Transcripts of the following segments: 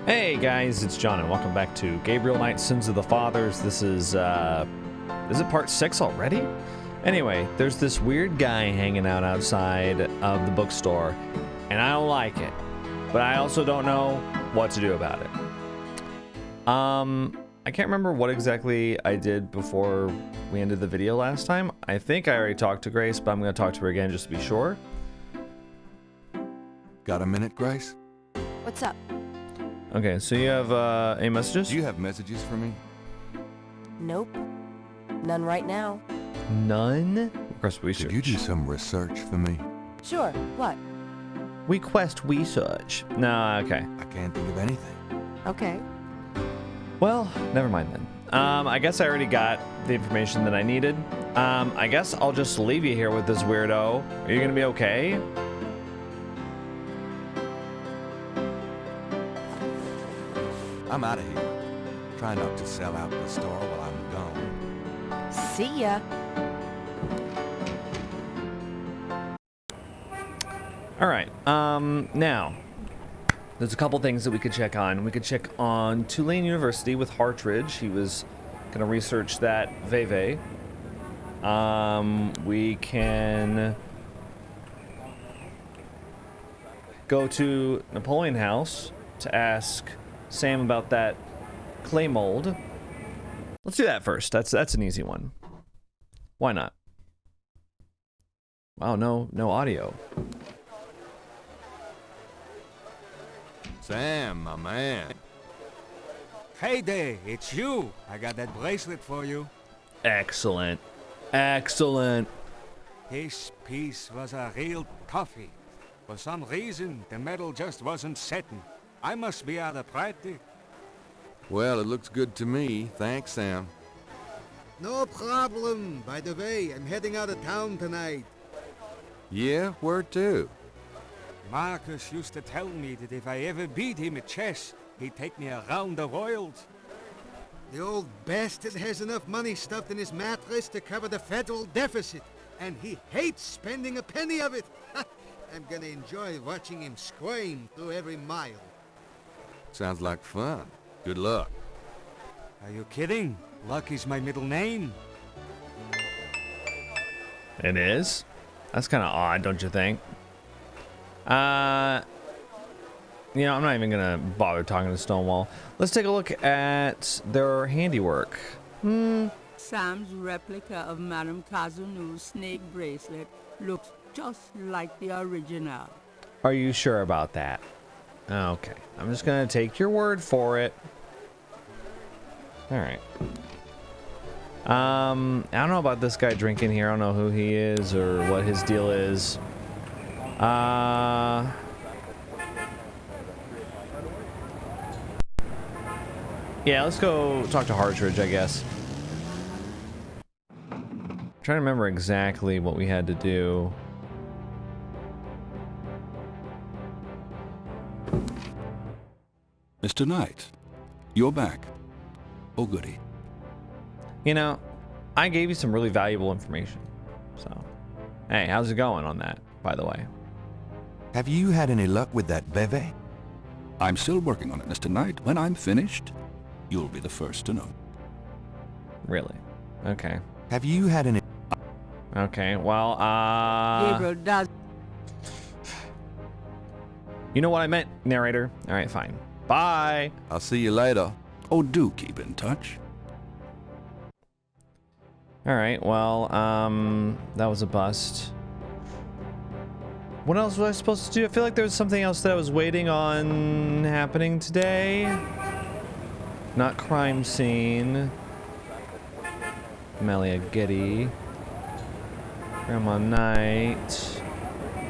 Hey guys, it's John and welcome back to Gabriel Knight Sins of the Fathers. This is it part 6 already? Anyway, there's this weird guy hanging out outside of the bookstore, and I don't like it, but I also don't know what to do about it. I can't remember what exactly I did before we ended the video last time. I think I already talked to Grace, but I'm going to talk to her again just to be sure. Got a minute, Grace? What's up? Okay, so you have any messages? Do you have messages for me? Nope. None right now. None? Request research. Could you do some research for me? Sure. What? Request research. No, okay. I can't think of anything. Okay. Well, never mind then. I guess I already got the information that I needed. I guess I'll just leave you here with this weirdo. Are you gonna be okay? I'm out of here. Try not to sell out the store while I'm gone. See ya. All right. Now, there's a couple things that we could check on. We could check on Tulane University with Hartridge. He was gonna research that Veve. We can go to Napoleon House to ask Sam about that clay mold. Let's do that first. That's an easy one. Why not? Wow, no audio. Sam, my man. Hey there, it's you. I got that bracelet for you. Excellent. Excellent. This piece was a real toughie. For some reason, the metal just wasn't setting. I must be out of practice. Well, it looks good to me. Thanks, Sam. No problem. By the way, I'm heading out of town tonight. Yeah, where to? Marcus used to tell me that if I ever beat him at chess, he'd take me around the world. The old bastard has enough money stuffed in his mattress to cover the federal deficit, and he hates spending a penny of it. I'm gonna enjoy watching him squirm through every mile. Sounds like fun. Good luck. Are you kidding? Luck is my middle name. It is? That's kind of odd, don't you think? You know, I'm not even gonna bother talking to Stonewall. Let's take a look at their handiwork. Sam's replica of Madame Kazunu's snake bracelet looks just like the original. Are you sure about that? Okay, I'm just gonna take your word for it. All right. I don't know about this guy drinking here. I don't know who he is or what his deal is. Yeah, let's go talk to Hartridge, I guess. I'm trying to remember exactly what we had to do. Mr. Knight, you're back. Oh, goody. You know, I gave you some really valuable information. So, hey, how's it going on that, by the way? Have you had any luck with that Veve? I'm still working on it, Mr. Knight. When I'm finished, you'll be the first to know. Really? Okay. Have you had any... Okay, well, Gabriel does. you know what I meant, narrator. All right, fine. Bye. I'll see you later. Oh, do keep in touch. All right, well, that was a bust. What else was I supposed to do? I feel like there was something else that I was waiting on happening today. Not crime scene. Amelia Getty. Grandma Knight.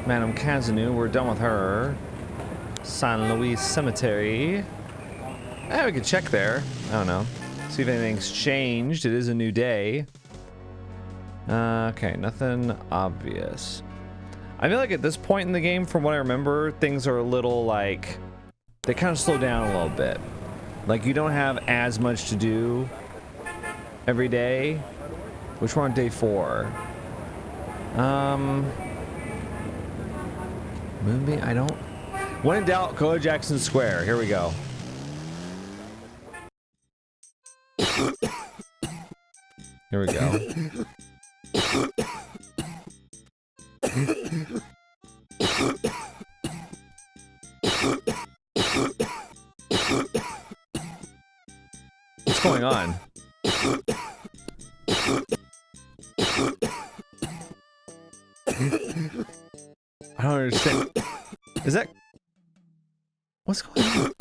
Madame Kazanu, we're done with her. San Luis Cemetery. We could check there. I don't know. See if anything's changed. It is a new day. Okay, nothing obvious. I feel like at this point in the game, from what I remember, things are a little like... They kind of slow down a little bit. Like, you don't have as much to do every day. Which we're on day 4. Moonbeam, I don't... When in doubt, go to Jackson Square. Here we go. Here we go. What's going on? I don't understand. Is that... What's going on?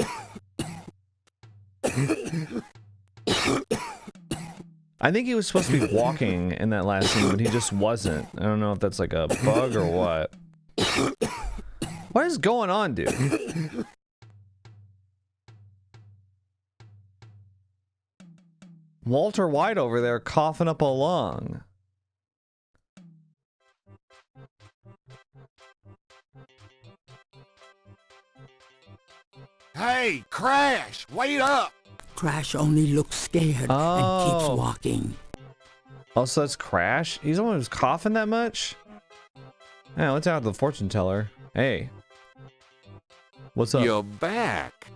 I think he was supposed to be walking in that last scene, but he just wasn't. I don't know if that's like a bug or what. What is going on, dude? Walter White over there coughing up a lung. Hey, Crash, wait up! Crash only looks scared and keeps walking. Also, that's Crash? He's the one who's coughing that much? Yeah, let's out the fortune teller. Hey. What's up? You're back.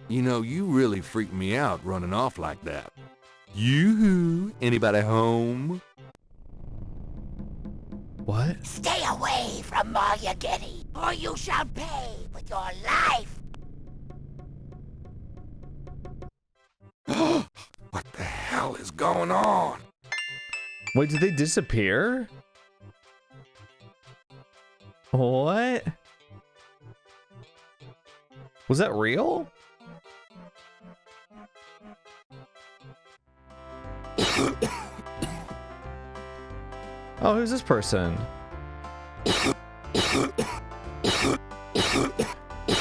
You know, you really freaked me out running off like that. Yoo-hoo! Anybody home? What? Stay away from Maria Getty, or you shall pay with your life. What the hell is going on? Wait, did they disappear? What? Was that real? Oh, who's this person?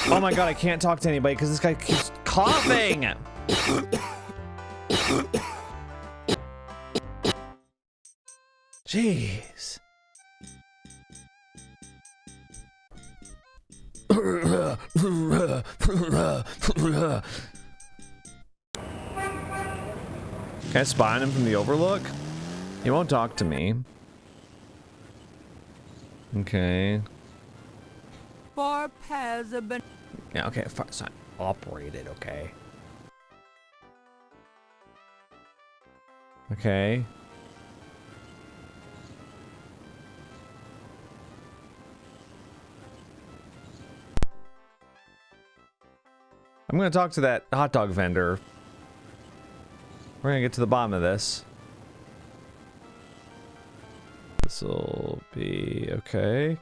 Oh my god, I can't talk to anybody because this guy keeps coughing! Jeez. Can I spy on him from the overlook? He won't talk to me. Okay. 4 pairs of bananas. Yeah, okay, it's not operated, okay. Okay. I'm gonna talk to that hot dog vendor. We're gonna get to the bottom of this. This'll be okay.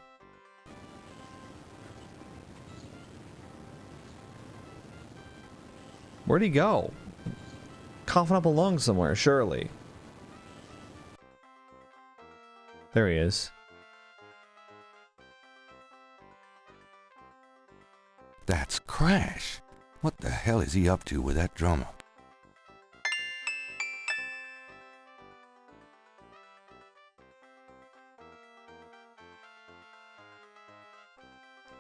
Where'd he go? Coughing up a lung somewhere, surely. There he is. That's Crash. What the hell is he up to with that drummer?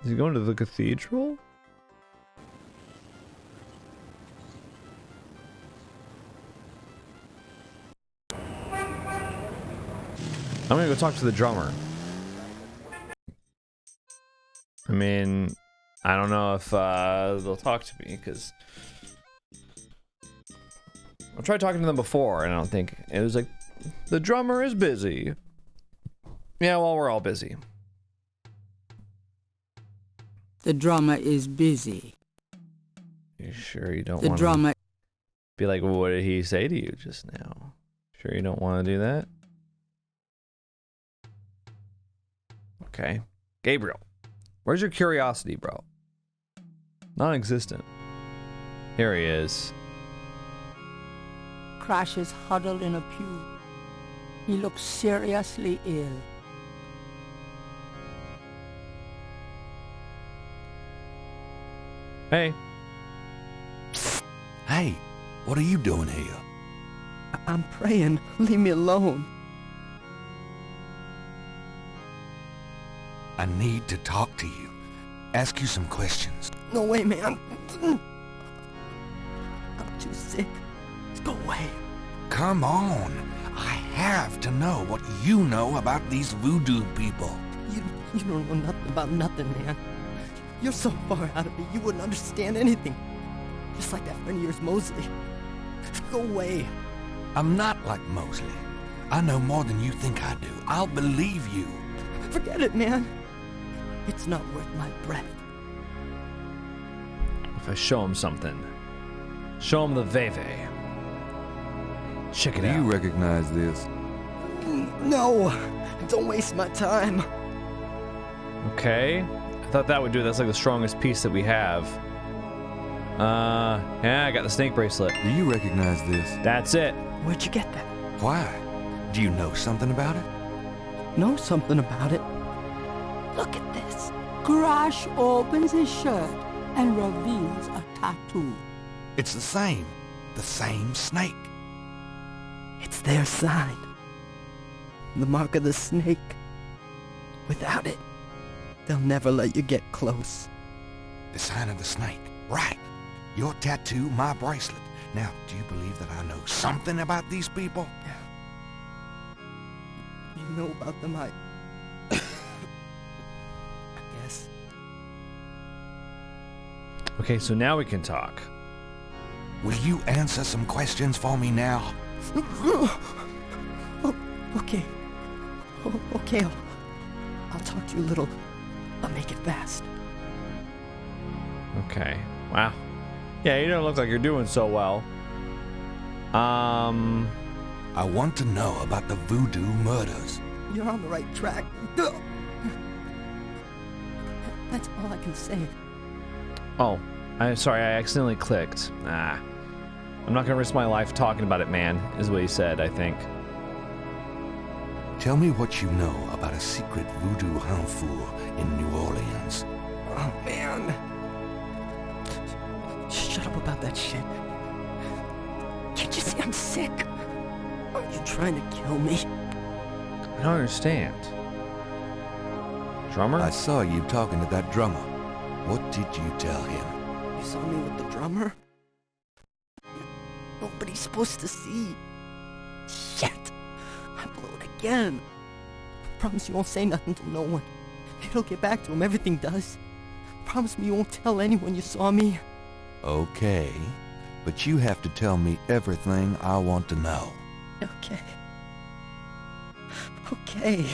Is he going to the cathedral? I'm gonna go talk to the drummer. I mean, I don't know if they'll talk to me because I tried talking to them before and I don't think it was like the drummer is busy. Yeah, well, we're all busy. The drummer is busy. You sure you don't The want drummer. to be like, well, what did he say to you just now? Sure you don't want to do that? Okay. Gabriel, where's your curiosity, bro? Non-existent. Here he is. Crash is huddled in a pew. He looks seriously ill. Hey. Hey, what are you doing here? I'm praying. Leave me alone. I need to talk to you. Ask you some questions. No way, man. I'm too sick. Go away. Come on. I have to know what you know about these voodoo people. You don't know nothing about nothing, man. You're so far out of it, you wouldn't understand anything. Just like that friend of yours, Mosley. Go away. I'm not like Mosley. I know more than you think I do. I'll believe you. Forget it, man. It's not worth my breath. If I show him something. Show him the Veve. Check it Do out. you recognize this? No! Don't waste my time. Okay. I thought that would do it. That's like the strongest piece that we have. Yeah, I got the snake bracelet. Do you recognize this? That's it. Where'd you get that? Why? Do you know something about it? Know something about it? Look at this. Crash opens his shirt and reveals a tattoo. It's the same snake. It's their sign. The mark of the snake. Without it, they'll never let you get close. The sign of the snake. Right. Your tattoo, my bracelet. Now, do you believe that I know something about these people? You know about them, I guess. Okay, so now we can talk. Will you answer some questions for me now? Okay. Okay, I'll talk to you a little. I'll make it fast. Okay. Wow. Yeah, you don't look like you're doing so well. I want to know about the voodoo murders. You're on the right track. That's all I can say. Oh, I'm sorry, I accidentally clicked. I'm not gonna risk my life talking about it, man, is what he said, I think. Tell me what you know about a secret voodoo hanfu in New Orleans. Oh, man. Shut up about that shit. Can't you see I'm sick? Are you trying to kill me? I don't understand. Drummer? I saw you talking to that drummer. What did you tell him? You saw me with the drummer? Nobody's supposed to see. Shit. I blew it again. Promise you won't say nothing to no one. It'll get back to him, everything does. Promise me you won't tell anyone you saw me. Okay, but you have to tell me everything I want to know. Okay. Okay.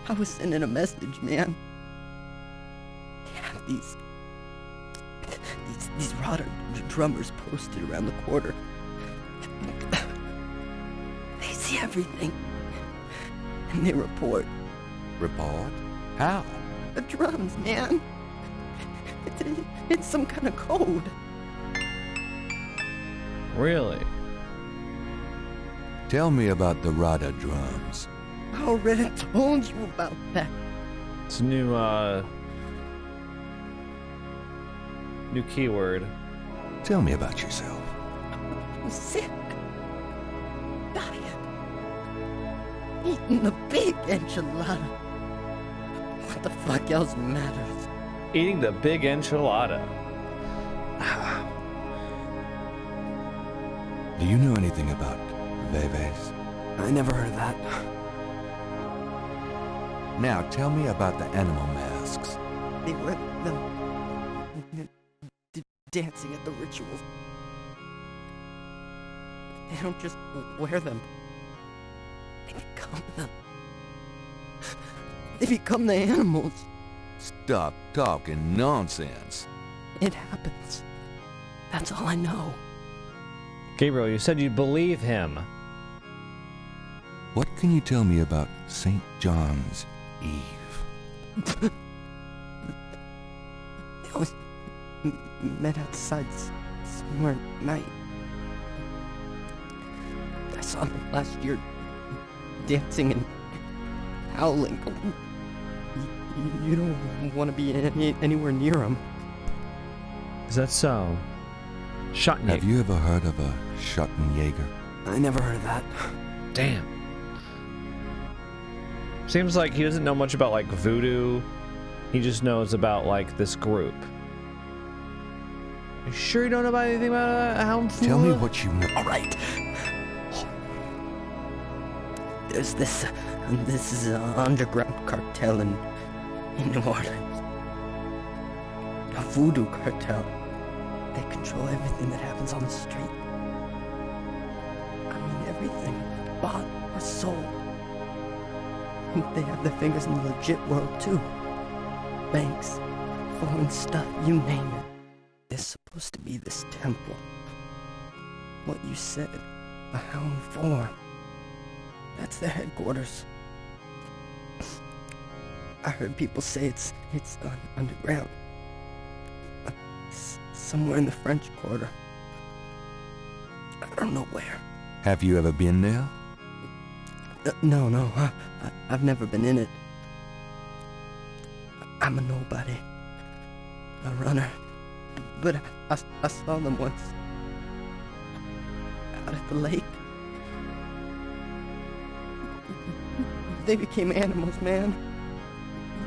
I was sending a message, man. Yeah, these rotter drummers posted around the quarter. They see everything. And they report. Report? How? The drums, man. It's some kind of code. Really? Tell me about the Rada drums. I already told you about that. It's a new keyword. Tell me about yourself. I'm sick. Dying. Eating the big enchilada. What the fuck else matters? Eating the big enchilada. Do you know anything about Veves? I never heard of that. Now tell me about the animal masks. They wear them dancing at the rituals. They don't just wear them. They become them. They become the animals. Stop talking nonsense. It happens. That's all I know. Gabriel, you said you'd believe him. What can you tell me about St. John's Eve? They always met outside somewhere at night. I saw them last year dancing and howling. You don't want to be anywhere near them. Is that so? Schottenjäger. Have you ever heard of a Schottenjäger? I never heard of that. Damn. Seems like he doesn't know much about like voodoo. He just knows about like this group. You sure you don't know about anything about a hound? Tell me what you know. All right. There's this is an underground cartel in New Orleans. A voodoo cartel. They control everything that happens on the street. everything, bought or sold. They have their fingers in the legit world, too. Banks, foreign stuff, you name it. There's supposed to be this temple. What you said, a Hound Form. That's their headquarters. I heard people say it's underground. Somewhere in the French Quarter. I don't know where. Have you ever been there? No. I've never been in it. I'm a nobody. A runner. But I saw them once. Out at the lake. They became animals, man.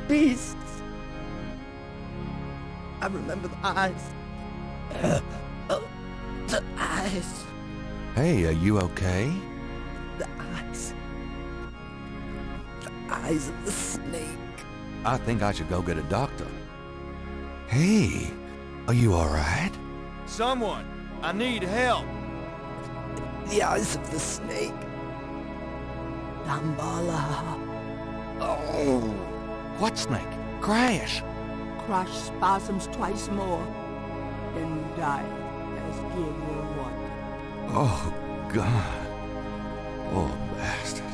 Beasts. I remember the eyes. The eyes. Hey, are you okay? The eyes. The eyes of the snake. I think I should go get a doctor. Hey, are you alright? Someone! I need help! The eyes of the snake. Dambala. Oh, what snake? Crash! Crash spasms twice more, then died as Gabriel wanted. Oh, God. Oh, bastard.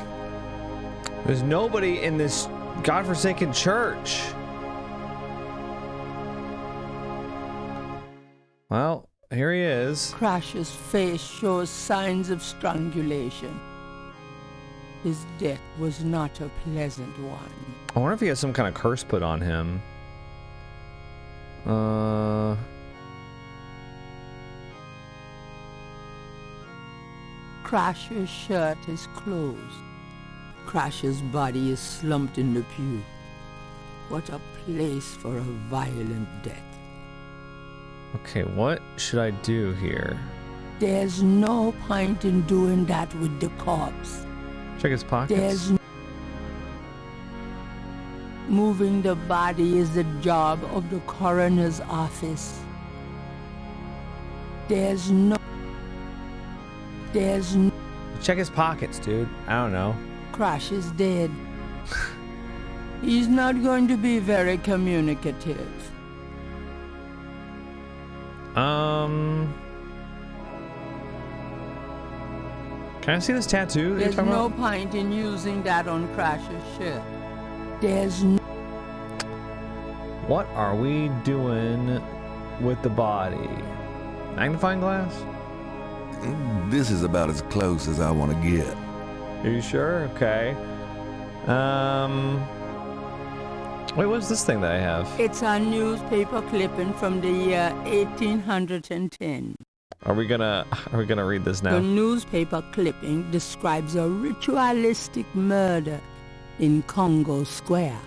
There's nobody in this godforsaken church. Well, here he is. Crash's face shows signs of strangulation. His death was not a pleasant one. I wonder if he has some kind of curse put on him. Crash's shirt is closed. Crash's body is slumped in the pew. What a place for a violent death. Okay, what should I do here? There's no point in doing that with the corpse. Check his pockets. Moving the body is the job of the coroner's office. There's no... Check his pockets, dude. I don't know. Crash is dead. He's not going to be very communicative. Can I see this tattoo that There's you're talking no about? point in using that on Crash's shirt. There's no... What are we doing with the body? Magnifying glass? This is about as close as I want to get. Are you sure? Okay. Wait, what's this thing that I have? It's a newspaper clipping from the year 1810. Are we gonna read this now? The newspaper clipping describes a ritualistic murder in Congo Square.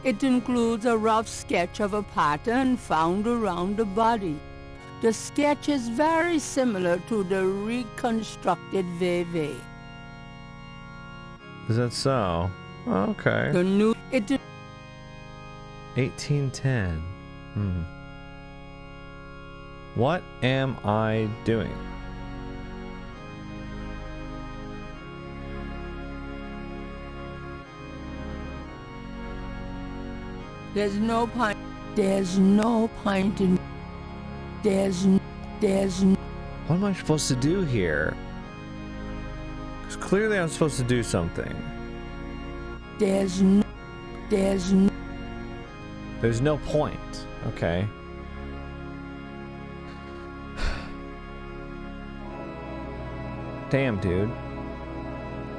It includes a rough sketch of a pattern found around the body. The sketch is very similar to the reconstructed Veve. Is that so? Oh, okay. 1810. What am I doing? There's no point in... What am I supposed to do here? Because clearly I'm supposed to do something. There's no point. Okay. Damn, dude.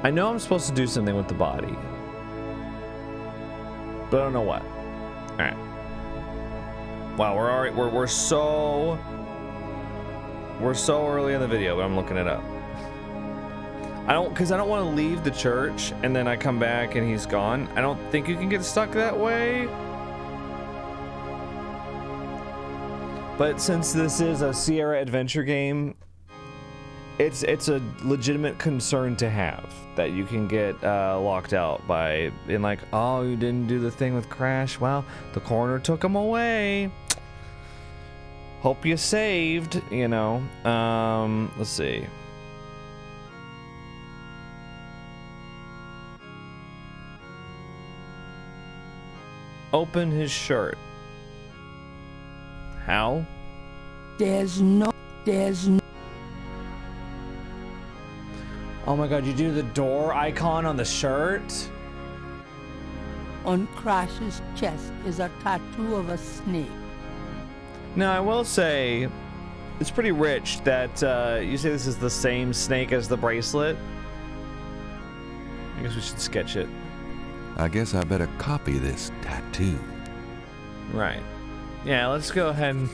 I know I'm supposed to do something with the body. But I don't know what. Alright. Wow, we're so early in the video, but I'm looking it up. Because I don't want to leave the church and then I come back and he's gone. I don't think you can get stuck that way. But since this is a Sierra adventure game, it's a legitimate concern to have that you can get locked out by being like, oh, you didn't do the thing with Crash. Well, the coroner took him away. Hope you saved, you know. Let's see. Open his shirt. How? There's no... Oh my god, you do the door icon on the shirt? On Crash's chest is a tattoo of a snake. Now, I will say, it's pretty rich that you say this is the same snake as the bracelet. I guess we should sketch it. I guess I better copy this tattoo. Right. Yeah, let's go ahead and...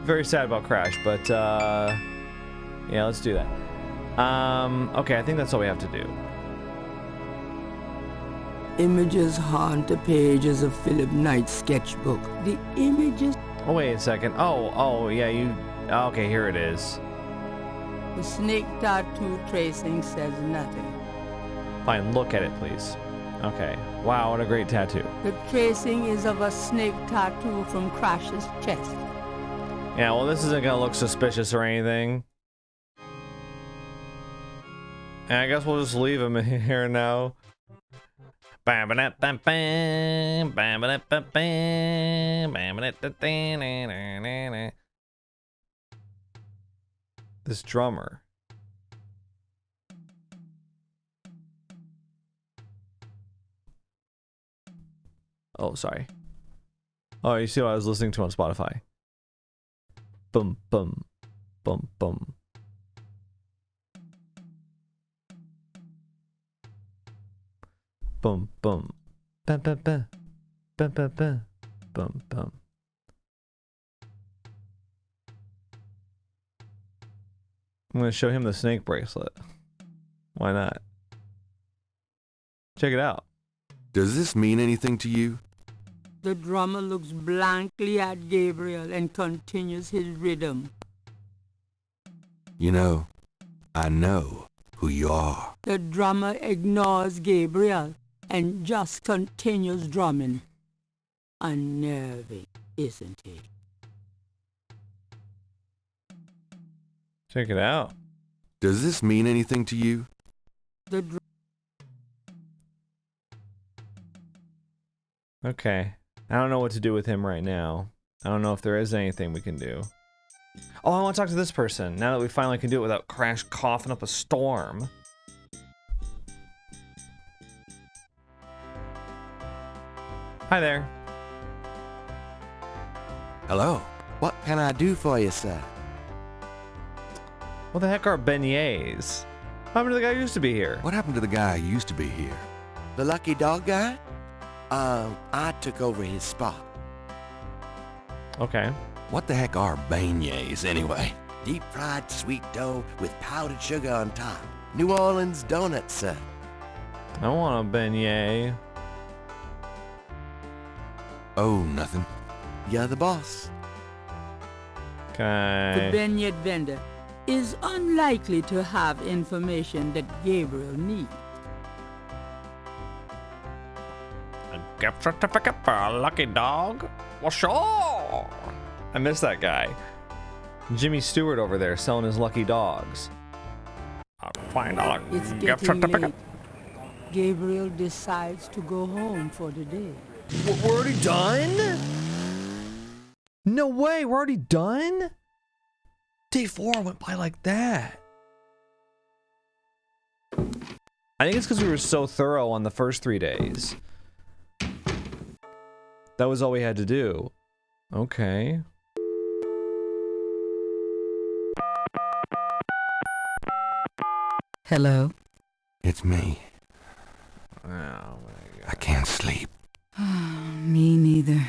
Very sad about Crash, but yeah, let's do that. Okay, I think that's all we have to do. Images haunt the pages of Philip Knight's sketchbook. The images... Oh, wait a second. Oh, yeah, you... Okay, here it is. The snake tattoo tracing says nothing. Fine, look at it, please. Okay. Wow, what a great tattoo. The tracing is of a snake tattoo from Crash's chest. Yeah, well, this isn't gonna look suspicious or anything. And I guess we'll just leave him here now. This drummer. Oh, sorry. Oh, you see what I was listening to on Spotify. Boom, boom, boom, boom. Boom, boom. Ba, ba, ba. Ba, ba, ba. Boom, boom. I'm going to show him the snake bracelet. Why not? Check it out. Does this mean anything to you? The drummer looks blankly at Gabriel and continues his rhythm. You know, I know who you are. The drummer ignores Gabriel and just continues drumming. Unnerving, isn't he? Check it out. Does this mean anything to you? Okay. I don't know what to do with him right now. I don't know if there is anything we can do. Oh, I want to talk to this person, now that we finally can do it without Crash coughing up a storm. Hi there. Hello. What can I do for you, sir? What the heck are beignets? What happened to the guy who used to be here? What happened to the guy who used to be here? The lucky dog guy? I took over his spot. Okay. What the heck are beignets, anyway? Deep fried sweet dough with powdered sugar on top. New Orleans donuts, sir. I want a beignet. Oh, nothing. You're the boss. Okay. The beignet vendor is unlikely to have information that Gabriel needs. A gift certificate for a lucky dog? Well, sure. I miss that guy. Jimmy Stewart over there selling his lucky dogs. I'll find a It's gift getting certificate. late. Gabriel decides to go home for the day. We're already done? No way, we're already done? Day 4 went by like that. I think it's because we were so thorough on the first 3 days. That was all we had to do. Okay. Hello? It's me. Oh my god. I can't sleep. Me neither.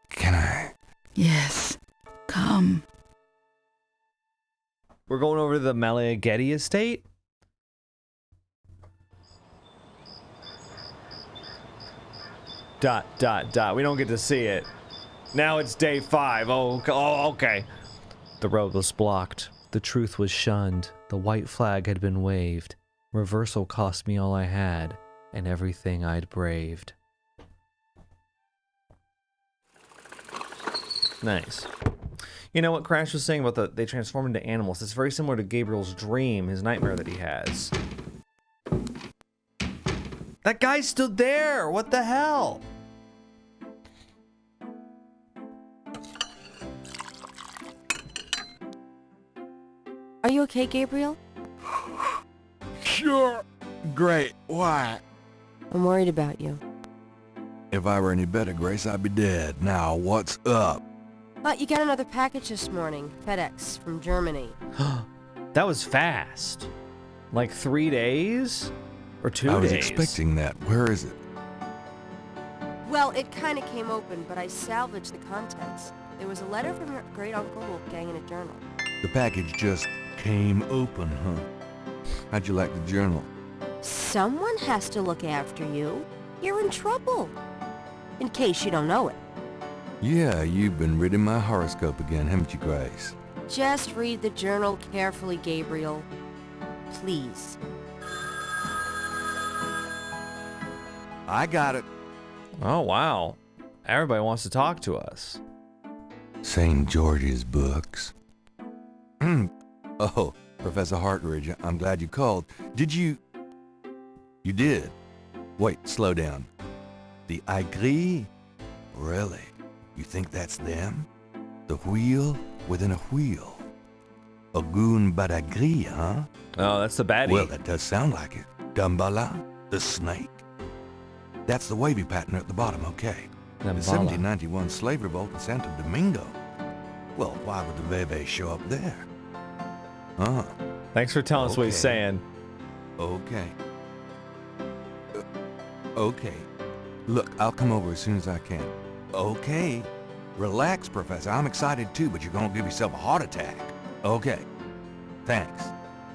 Can I? Yes. Come. We're going over to the Getty estate? Dot, dot, dot. We don't get to see it. Now it's day 5. Oh, okay. The road was blocked. The truth was shunned. The white flag had been waved. Reversal cost me all I had, and everything I'd braved. Nice. You know what Crash was saying about they transform into animals? It's very similar to Gabriel's dream, his nightmare that he has. That guy's still there! What the hell? okay, Gabriel? Sure. Great. Why? I'm worried about you. If I were any better, Grace, I'd be dead. Now, what's up? You got another package this morning. FedEx from Germany. That was fast. Like 3 days? Or 2 days? I was expecting that. Where is it? Well, it kind of came open, but I salvaged the contents. There was a letter from your great-uncle Wolfgang in a journal. The package just came open, huh? How'd you like the journal? Someone has to look after you. You're in trouble. In case you don't know it. Yeah, you've been reading my horoscope again, haven't you, Grace? Just read the journal carefully, Gabriel. Please. I got it. Oh, wow. Everybody wants to talk to us. St. George's books. Oh, Professor Hartridge, I'm glad you called. Did you... You did? Wait, slow down. The Aigris? Really? You think that's them? The wheel within a wheel? Ogun Badagri, huh? Oh, that's the baddie. Well, that does sound like it. Dambala, the snake. That's the wavy pattern at the bottom, okay. The 1791 slave revolt in Santo Domingo. Well, why would the Veve show up there? Huh. Thanks for telling us what he's saying. Okay. Okay. Look, I'll come over as soon as I can. Okay. Relax, Professor. I'm excited too, but you're gonna give yourself a heart attack. Okay. Thanks.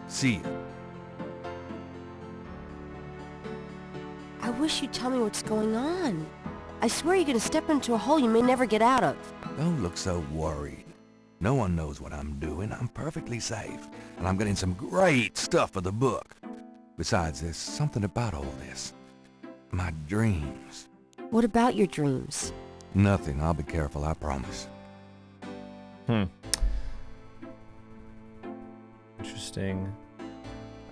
See you. I wish you'd tell me what's going on. I swear you're gonna step into a hole you may never get out of. Don't look so worried. No one knows what I'm doing. I'm perfectly safe. And I'm getting some great stuff for the book. Besides, there's something about all this. My dreams. What about your dreams? Nothing. I'll be careful, I promise. Interesting.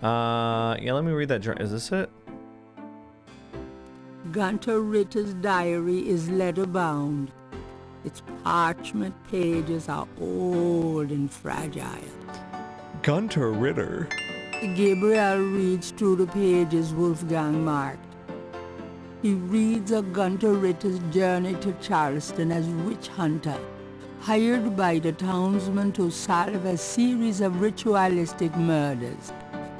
Yeah, let me read that journal. Is this it? Gunter Ritter's diary is leather-bound. Its parchment pages are old and fragile. Gunter Ritter. Gabriel reads through the pages Wolfgang marked. He reads of Gunter Ritter's journey to Charleston as witch hunter, hired by the townsmen to solve a series of ritualistic murders.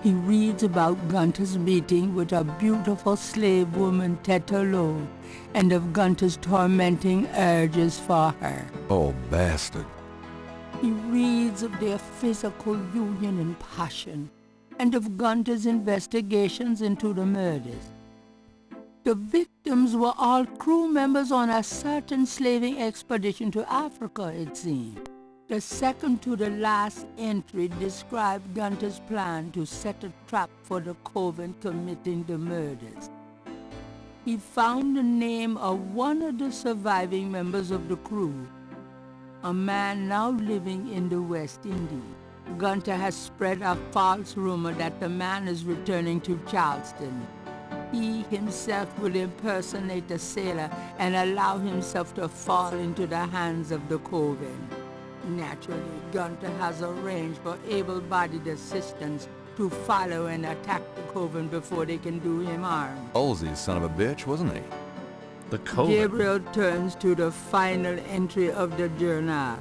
He reads about Gunter's meeting with a beautiful slave woman, Tetelo, and of Gunter's tormenting urges for her. Oh, bastard. He reads of their physical union and passion, and of Gunter's investigations into the murders. The victims were all crew members on a certain slaving expedition to Africa, it seemed. The second to the last entry described Gunter's plan to set a trap for the coven committing the murders. He found the name of one of the surviving members of the crew, a man now living in the West Indies. Gunter has spread a false rumor that the man is returning to Charleston. He himself will impersonate a sailor and allow himself to fall into the hands of the coven. Naturally, Gunter has arranged for able-bodied assistants to follow and attack the coven before they can do him harm. Olsey, son of a bitch, wasn't he? The coven. Gabriel turns to the final entry of the journal.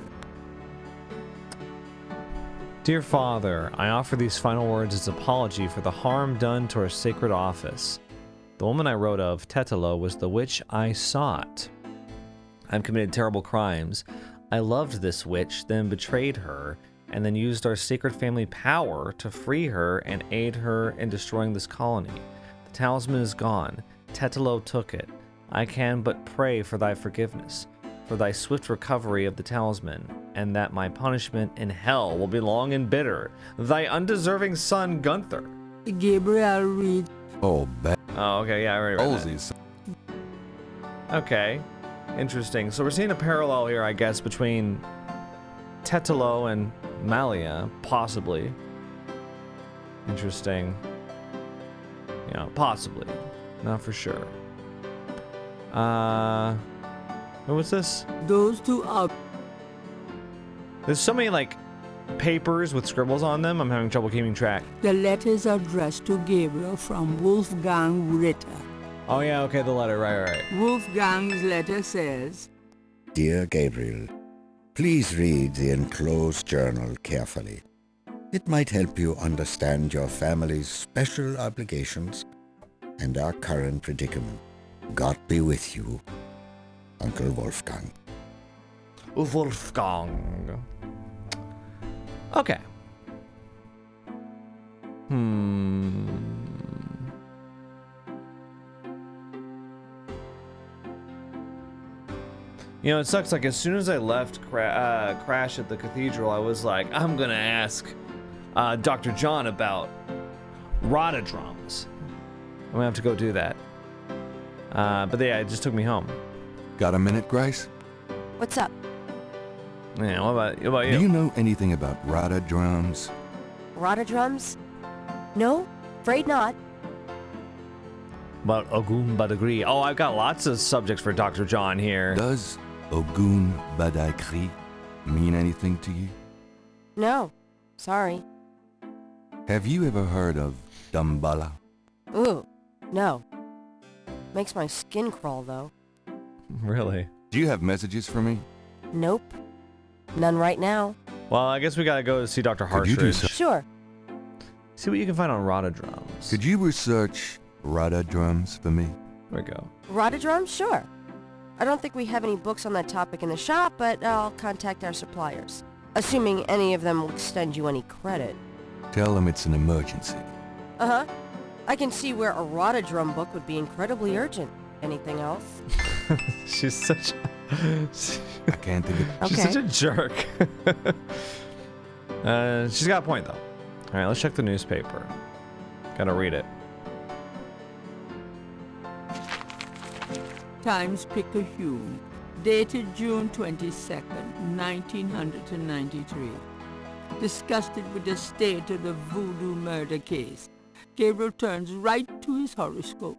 Dear Father, I offer these final words as apology for the harm done to our sacred office. The woman I wrote of, Tetelo, was the witch I sought. I've committed terrible crimes. I loved this witch, then betrayed her, and then used our sacred family power to free her and aid her in destroying this colony. The talisman is gone. Tetelo took it. I can but pray for thy forgiveness, for thy swift recovery of the talisman, and that my punishment in hell will be long and bitter. Thy undeserving son, Gunther. Gabriel reads. Oh, Oh, okay, yeah, I already read Olsey's. that. Okay, interesting. So we're seeing a parallel here, I guess, between Tetelo and Malia, possibly. Interesting. Yeah, possibly. Not for sure. What was this? Those two are... There's so many, like, papers with scribbles on them. I'm having trouble keeping track. The letters are addressed to Gabriel from Wolfgang Ritter. Oh yeah, okay, the letter, right. Wolfgang's letter says, Dear Gabriel, please read the enclosed journal carefully. It might help you understand your family's special obligations and our current predicament. God be with you, Uncle Wolfgang. Wolfgang. Okay. You know, it sucks. Like, as soon as I left Crash at the cathedral, I was like, I'm gonna ask Dr. John about rhododrums. I'm gonna have to go do that. But yeah, it just took me home. Got a minute, Grace? What's up? Yeah, what about you? Do you know anything about rhododrums? Rhododrums? No, afraid not. About Ogun Badagri. Oh, I've got lots of subjects for Dr. John here. Does Ogun Badagri mean anything to you? No, sorry. Have you ever heard of Damballa? Ooh, no. Makes my skin crawl, though. Really? Do you have messages for me? Nope. None right now. Well, I guess we gotta go see Dr. Could you do Hartridge. so? Sure. See what you can find on rhododrums. Could you research rhododrums for me? There we go. Rhododrums? Sure. I don't think we have any books on that topic in the shop, but I'll contact our suppliers. Assuming any of them will extend you any credit. Tell them it's an emergency. Uh-huh. I can see where a rhododrum book would be incredibly urgent. Anything else? She's such... I can't think of... She's such a jerk. She's got a point, though. All right, let's check the newspaper. Gotta read it. Times-Picayune, dated June 22nd, 1993. Disgusted with the state of the voodoo murder case, Gabriel turns right to his horoscope.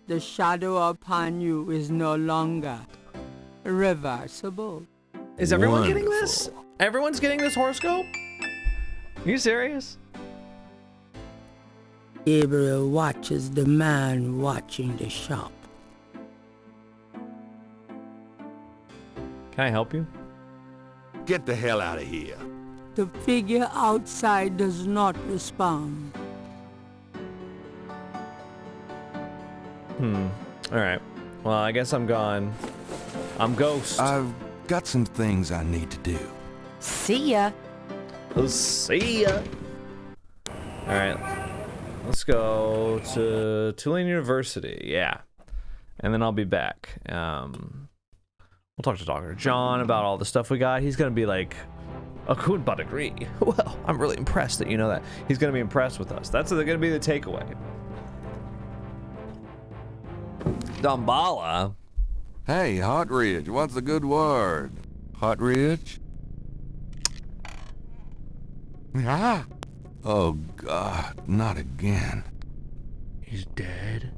The shadow upon you is no longer reversible. Is everyone getting this? Everyone's getting this horoscope? Are you serious? Gabriel watches the man watching the shop. Can I help you? Get the hell out of here. The figure outside does not respond. All right. Well, I guess I'm gone. I'm ghost. I've got some things I need to do. See ya. See ya. All right. Let's go to Tulane University. Yeah. And then I'll be back. We'll talk to Dr. John about all the stuff we got. He's going to be like, I could but agree. Well, I'm really impressed that you know that. He's going to be impressed with us. That's going to be the takeaway. Damballa. Hey, Hartridge, what's the good word? Hartridge? Ah! Oh, God, not again. He's dead.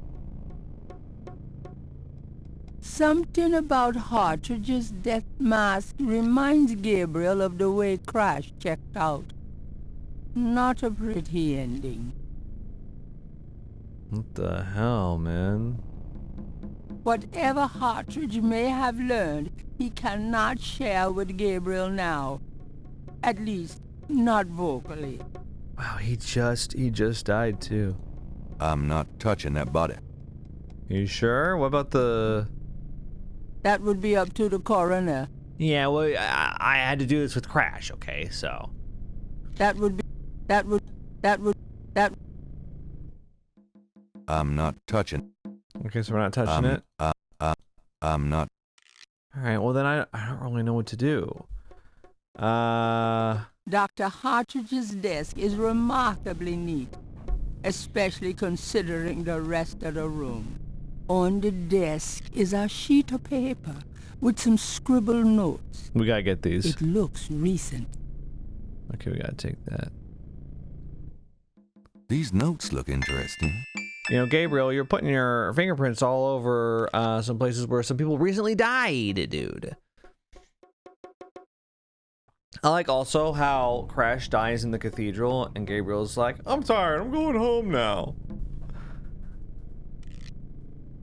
Something about Hartridge's death mask reminds Gabriel of the way Crash checked out. Not a pretty ending. What the hell, man? Whatever Hartridge may have learned, he cannot share with Gabriel now. At least, not vocally. Wow, he just died too. I'm not touching that body. You sure? What about the... That would be up to the coroner. Yeah, well, I had to do this with Crash, okay, so... I'm not touching. Okay, so we're not touching it? I'm not. Alright, well then I don't really know what to do. Dr. Hartridge's desk is remarkably neat, especially considering the rest of the room. On the desk is a sheet of paper with some scribbled notes. We gotta get these. It looks recent. Okay, we gotta take that. These notes look interesting. You know, Gabriel, you're putting your fingerprints all over some places where some people recently died, dude. I like also how Crash dies in the cathedral and Gabriel's like, I'm tired, I'm going home now.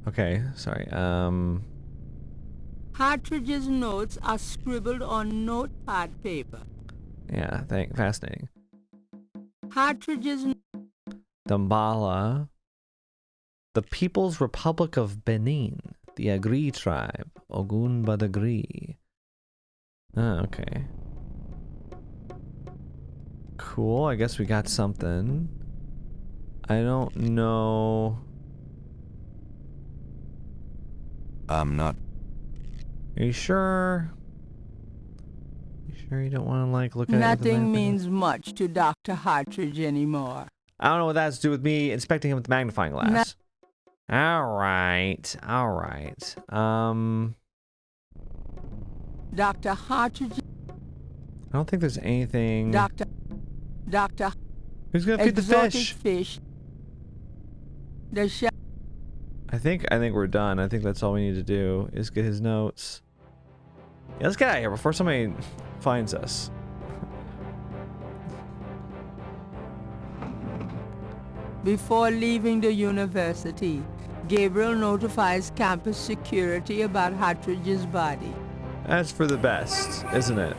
Okay, sorry. Partridge's notes are scribbled on notepad paper. Yeah, fascinating. Partridge's Dambala, the People's Republic of Benin, the Agri tribe, Ogun Badagri. Oh, okay. Cool, I guess we got something. I don't know. I'm not. Are you sure? You sure you don't want to, like, look at it? Nothing means much to Dr. Hartridge anymore. I don't know what that has to do with me inspecting him with the magnifying glass. Alright, alright. Dr. Hartridge. I don't think there's anything. Dr. Who's gonna feed the fish? The I think we're done. I think that's all we need to do is get his notes. Yeah, let's get out of here before somebody finds us. Before leaving the university, Gabriel notifies campus security about Hartridge's body. That's for the best, isn't it?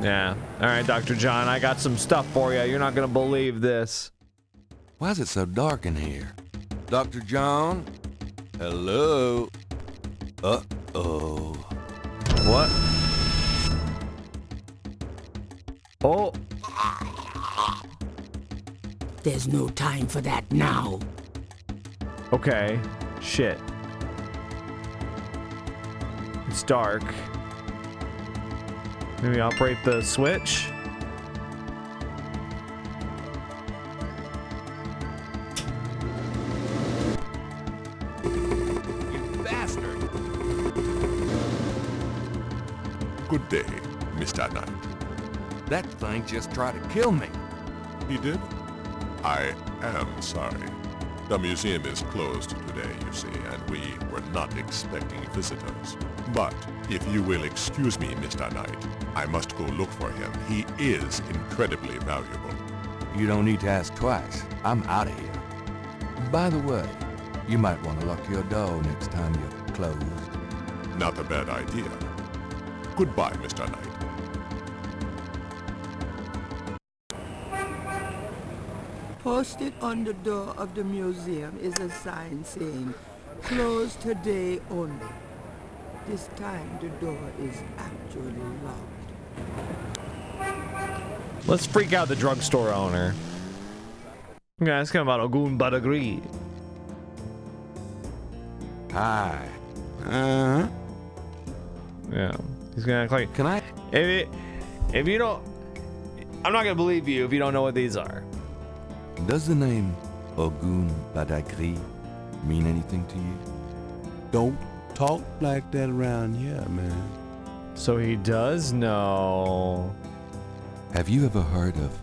Yeah. Alright, Dr. John, I got some stuff for you. You're not gonna believe this. Why is it so dark in here? Dr. John? Hello? Uh-oh. What? Oh. There's no time for that now. Okay. Shit. It's dark. Maybe operate the switch? You bastard! Good day, Mr. Knight. That thing just tried to kill me. He did? I am sorry. The museum is closed today, you see, and we were not expecting visitors. But if you will excuse me, Mr. Knight, I must go look for him. He is incredibly valuable. You don't need to ask twice. I'm out of here. By the way, you might want to lock your door next time you're closed. Not a bad idea. Goodbye, Mr. Knight. Posted on the door of the museum is a sign saying, closed today only. This time the door is actually locked. Let's freak out the drugstore owner. Yeah, it's kind of about Ogun Badagri. Hi. Yeah. He's gonna act like. Can I? If you don't, I'm not gonna believe you if you don't know what these are. Does the name Ogun Badagri mean anything to you? Don't talk like that around here, man. So he does know. Have you ever heard of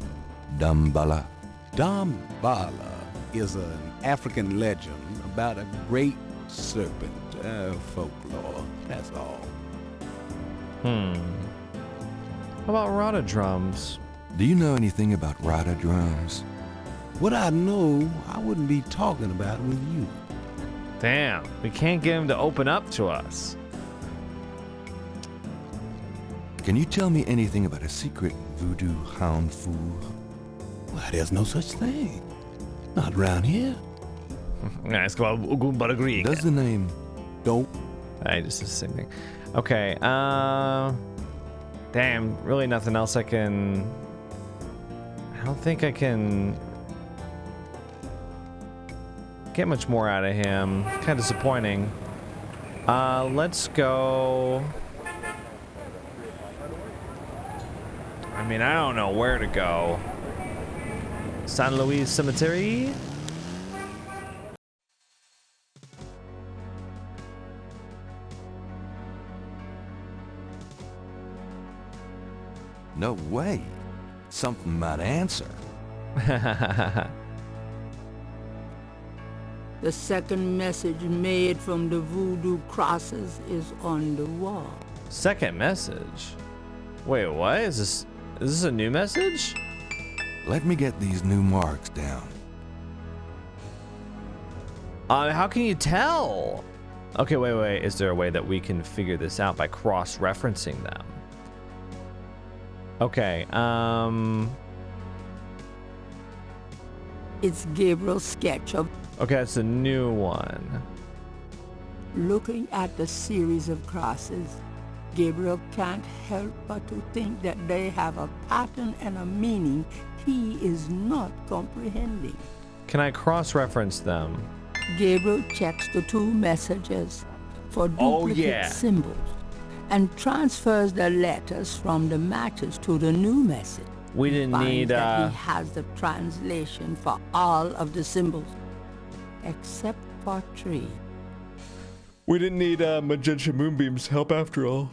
Dambala? Dambala is an African legend about a great serpent. Folklore, that's all. How about Rada drums? Do you know anything about Rada drums? What I know, I wouldn't be talking about it with you. Damn, we can't get him to open up to us. Can you tell me anything about a secret voodoo hound fool? Well, there's no such thing. Not around here. Nah, it's called Ogun Badagri. Does the name... Don't. I just the same thing. Okay, damn, really nothing else I can... I don't think I can... get much more out of him. Kind of disappointing. Let's go... I mean, I don't know where to go. San Luis Cemetery? No way. Something might answer. The second message made from the voodoo crosses is on the wall. Second message? Wait, what? Is this a new message? Let me get these new marks down. How can you tell? Okay, wait. Is there a way that we can figure this out by cross-referencing them? Okay, It's Gabriel's sketch of... Okay, that's a new one. Looking at the series of crosses, Gabriel can't help but to think that they have a pattern and a meaning he is not comprehending. Can I cross-reference them? Gabriel checks the two messages for duplicate symbols and transfers the letters from the matches to the new message. We didn't need, that he has the translation for all of the symbols, except for 3. We didn't need Magenta Moonbeam's help after all.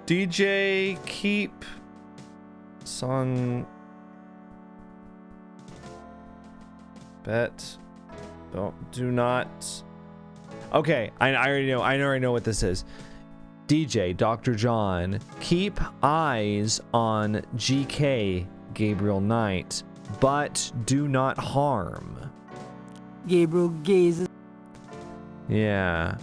DJ, keep song bet. Do not. Okay, I already know what this is. DJ, Dr. John, keep eyes on GK, Gabriel Knight, but do not harm. Gabriel gazes. Yeah.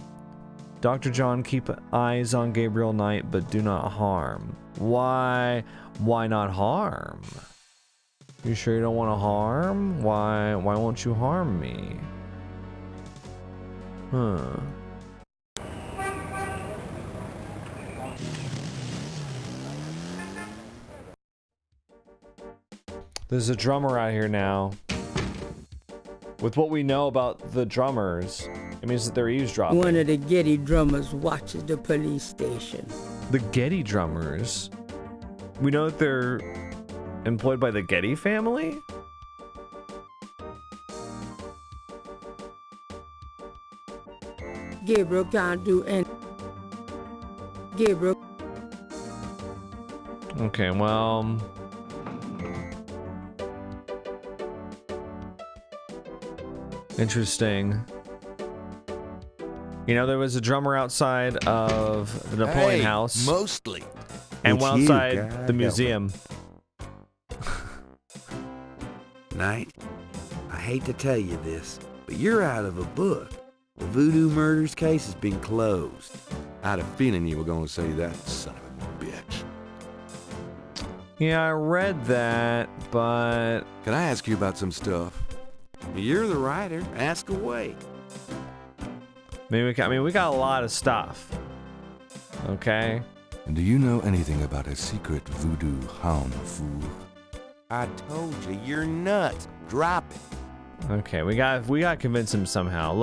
Dr. John, keep eyes on Gabriel Knight, but do not harm. Why not harm? You sure you don't want to harm? Why won't you harm me? Huh. There's a drummer out here now. With what we know about the drummers, it means that they're eavesdropping. One of the Getty drummers watches the police station. The Getty drummers? We know that they're employed by the Getty family? Gabriel can't do any. Gabriel. Okay, well. Interesting. You know, there was a drummer outside of the Napoleon House. Mostly. And It's one you, outside God the help museum. Knight, I hate to tell you this, but you're out of a book. The Voodoo Murders case has been closed. I had a feeling you were going to say that, son of a bitch. Yeah, I read that, but... Can I ask you about some stuff? You're the writer. Ask away. Maybe we got a lot of stuff. Okay? And do you know anything about a secret voodoo hound fool? I told you, you're nuts. Drop it. Okay, we got to convince him somehow.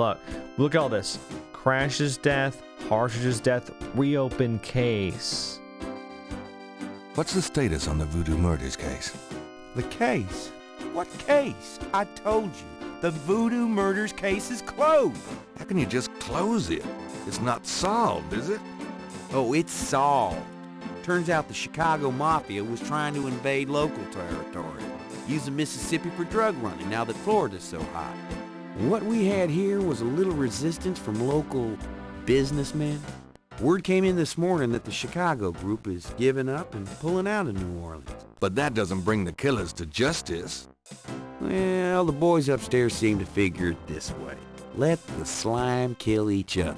Look at all this. Crash's death, Partridge's death, reopen case. What's the status on the Voodoo Murders case? The case? What case? I told you, the Voodoo Murders case is closed. How can you just close it? It's not solved, is it? Oh, it's solved. Turns out the Chicago Mafia was trying to invade local territory, using Mississippi for drug running now that Florida's so hot. What we had here was a little resistance from local businessmen. Word came in this morning that the Chicago group is giving up and pulling out of New Orleans. But that doesn't bring the killers to justice. Well, the boys upstairs seem to figure it this way. Let the slime kill each other.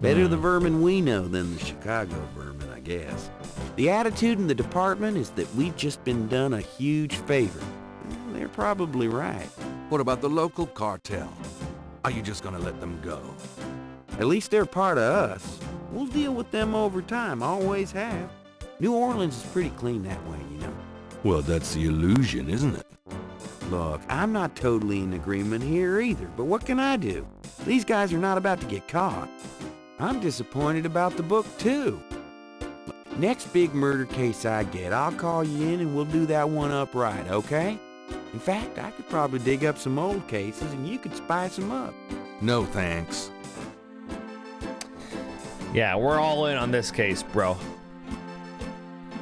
Better the vermin we know than the Chicago vermin, I guess. The attitude in the department is that we've just been done a huge favor. Well, they're probably right. What about the local cartel? Are you just gonna let them go? At least they're part of us. We'll deal with them over time, always have. New Orleans is pretty clean that way, you know. Well, that's the illusion, isn't it? Look, I'm not totally in agreement here either, but what can I do? These guys are not about to get caught. I'm disappointed about the book, too. Next big murder case I get, I'll call you in and we'll do that one up right, okay? In fact, I could probably dig up some old cases and you could spice them up. No, thanks. Yeah, we're all in on this case, bro.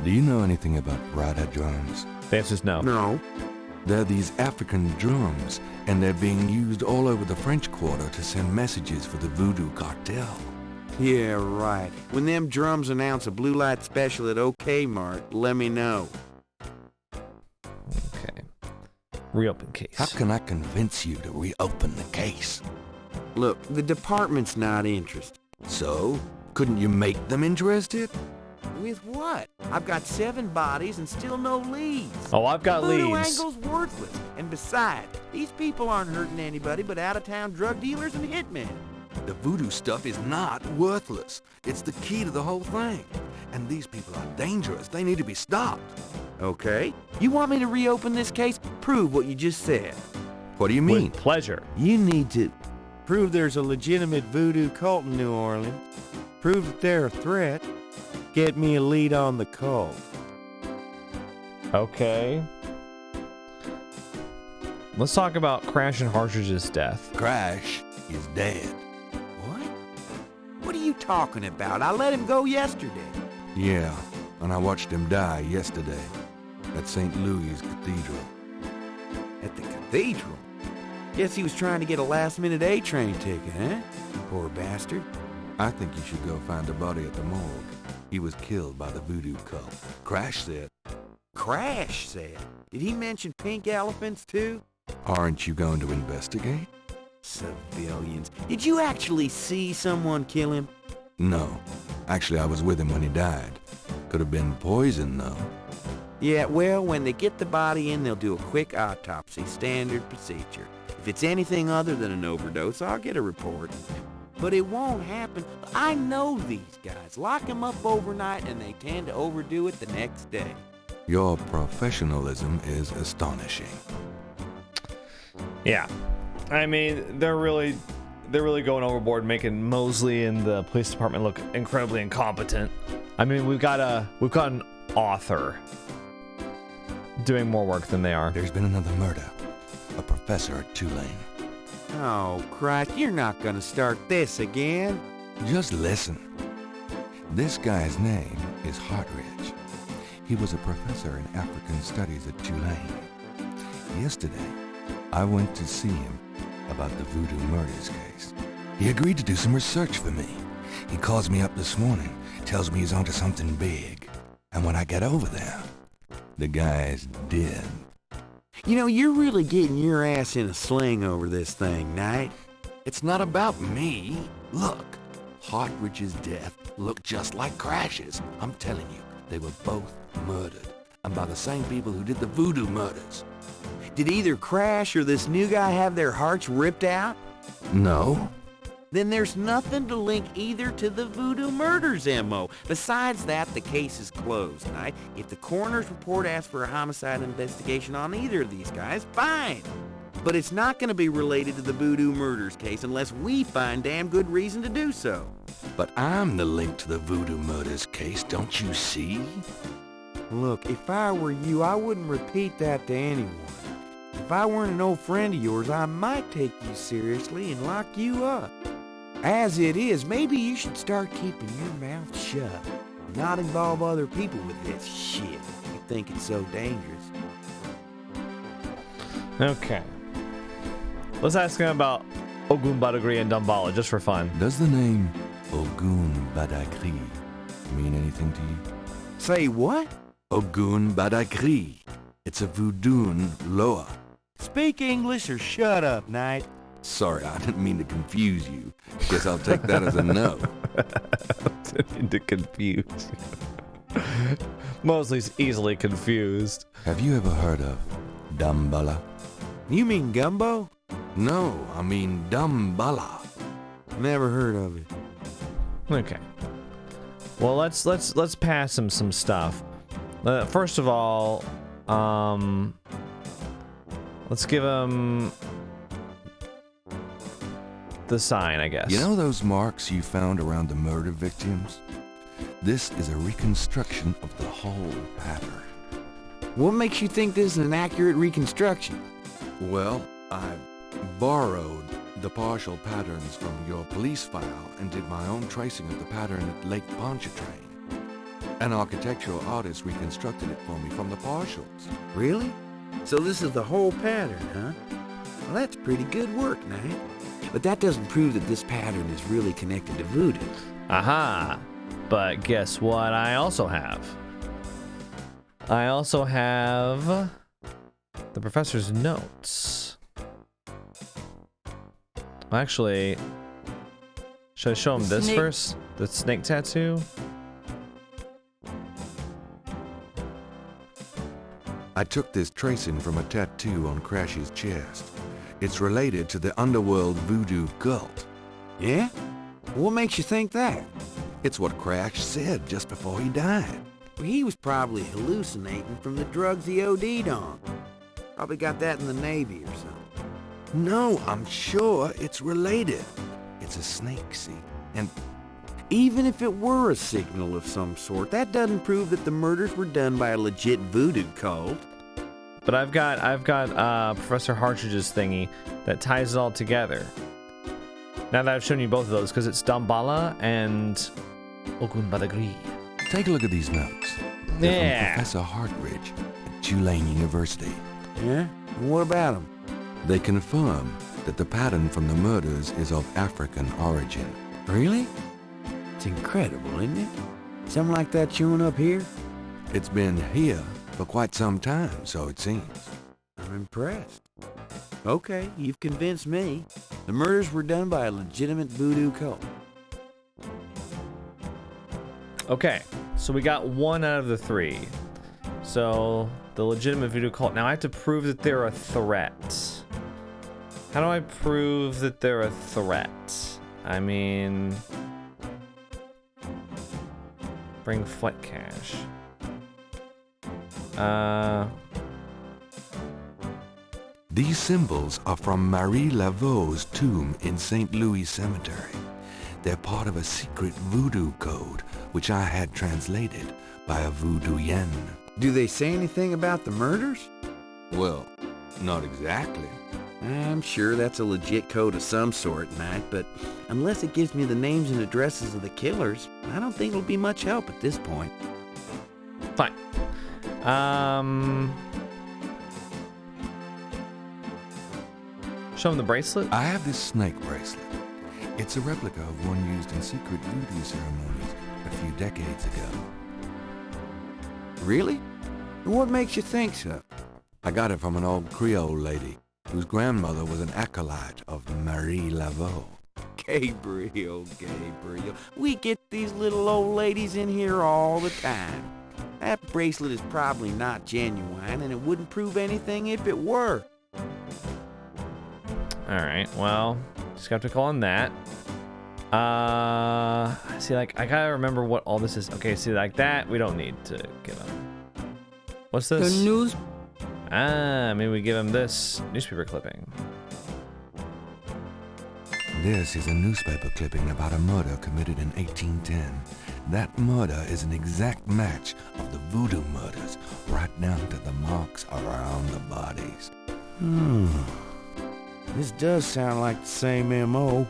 Do you know anything about Rada Jones? The answer's no. No. They're these African drums, and they're being used all over the French Quarter to send messages for the voodoo cartel. Yeah, right. When them drums announce a blue light special at OK Mart, let me know. Okay. Reopen case. How can I convince you to reopen the case? Look, the department's not interested. So, couldn't you make them interested? With what? I've got 7 bodies and still no leads. Oh, I've got Voodoo leads. angle's worthless. And besides, these people aren't hurting anybody but out-of-town drug dealers and hitmen. The voodoo stuff is not worthless. It's the key to the whole thing. And these people are dangerous. They need to be stopped. Okay. You want me to reopen this case? Prove what you just said. What do you mean? With pleasure. You need to prove there's a legitimate voodoo cult in New Orleans. Prove that they're a threat. Get me a lead on the cult. Okay. Let's talk about Crash and Hartridge's death. Crash is dead. What? What are you talking about? I let him go yesterday. Yeah, and I watched him die yesterday at St. Louis Cathedral. At the cathedral? Guess he was trying to get a last-minute A-train ticket, huh? Poor bastard. I think you should go find the body at the morgue. He was killed by the voodoo cult. Crash said. Crash said? Did he mention pink elephants, too? Aren't you going to investigate? Civilians. Did you actually see someone kill him? No. Actually, I was with him when he died. Could have been poison, though. Yeah, well, when they get the body in, they'll do a quick autopsy. Standard procedure. If it's anything other than an overdose, I'll get a report. But it won't happen. I know these guys. Lock them up overnight, and they tend to overdo it the next day. Your professionalism is astonishing. Yeah. I mean, they're really going overboard, making Mosley and the police department look incredibly incompetent. I mean, we've got an author doing more work than they are. There's been another murder. A professor at Tulane. Oh, Christ, you're not gonna start this again. Just listen. This guy's name is Hartridge. He was a professor in African studies at Tulane. Yesterday, I went to see him about the voodoo murders case. He agreed to do some research for me. He calls me up this morning, tells me he's onto something big. And when I get over there, the guy's dead. You know, you're really getting your ass in a sling over this thing, Knight. It's not about me. Look, Hartridge's death looked just like Crash's. I'm telling you, they were both murdered. And by the same people who did the voodoo murders. Did either Crash or this new guy have their hearts ripped out? No. Then there's nothing to link either to the voodoo murders, M.O. Besides that, the case is closed, Knight. If the coroner's report asks for a homicide investigation on either of these guys, fine. But it's not going to be related to the voodoo murders case unless we find damn good reason to do so. But I'm the link to the voodoo murders case, don't you see? Look, if I were you, I wouldn't repeat that to anyone. If I weren't an old friend of yours, I might take you seriously and lock you up. As it is, maybe you should start keeping your mouth shut and not involve other people with this shit. You think it's so dangerous. Okay. Let's ask him about Ogun Badagry and Dambala, just for fun. Does the name Ogun Badagry mean anything to you? Say what? Ogun Badagry. It's a voodoo loa. Speak English or shut up, Knight. Sorry, I didn't mean to confuse you. Guess I'll take that as a no. Didn't mean to confuse you. Mosley's easily confused. Have you ever heard of Dambala? You mean gumbo? No, I mean Dambala. Never heard of it. Okay. Well, let's pass him some stuff. First of all, let's give him the sign, I guess. You know those marks you found around the murder victims? This is a reconstruction of the whole pattern. What makes you think this is an accurate reconstruction? Well, I borrowed the partial patterns from your police file and did my own tracing of the pattern at Lake Pontchartrain. An architectural artist reconstructed it for me from the partials. Really? So this is the whole pattern, huh? Well, that's pretty good work, Knight. But that doesn't prove that this pattern is really connected to voodoo. Aha! But guess what I also have? I also have the professor's notes. Actually, should I show him this first? The snake tattoo? I took this tracing from a tattoo on Crash's chest. It's related to the underworld voodoo cult. Yeah? What makes you think that? It's what Crash said just before he died. Well, he was probably hallucinating from the drugs he OD'd on. Probably got that in the Navy or something. No, I'm sure it's related. It's a snake, see? And even if it were a signal of some sort, that doesn't prove that the murders were done by a legit voodoo cult. But I've got Professor Hartridge's thingy that ties it all together. Now that I've shown you both of those, because it's Damballa and Ogun Badagri. Take a look at these notes. They're from Professor Hartridge at Tulane University. Yeah? And what about them? They confirm that the pattern from the murders is of African origin. Really? It's incredible, isn't it? Something like that showing up here? It's been here for quite some time, so it seems. I'm impressed. Okay, you've convinced me. The murders were done by a legitimate voodoo cult. Okay, so we got 1 out of the 3. So, the legitimate voodoo cult. Now I have to prove that they're a threat. How do I prove that they're a threat? I mean... bring flight cash. These symbols are from Marie Laveau's tomb in St. Louis Cemetery. They're part of a secret voodoo code, which I had translated by a voodooian. Do they say anything about the murders? Well, not exactly. I'm sure that's a legit code of some sort, Knight, but unless it gives me the names and addresses of the killers, I don't think it'll be much help at this point. Fine. Show him the bracelet? I have this snake bracelet. It's a replica of one used in secret voodoo ceremonies a few decades ago. Really? And what makes you think so? I got it from an old Creole lady whose grandmother was an acolyte of Marie Laveau. Gabriel. We get these little old ladies in here all the time. That bracelet is probably not genuine, and it wouldn't prove anything if it were. Alright, well, just got to call on that. See, like, I gotta remember what all this is. Okay, see, like that, we don't need to give him. What's this? The news. Maybe we give him this newspaper clipping. This is a newspaper clipping about a murder committed in 1810. That murder is an exact match of the voodoo murders, right down to the marks around the bodies. This does sound like the same M.O.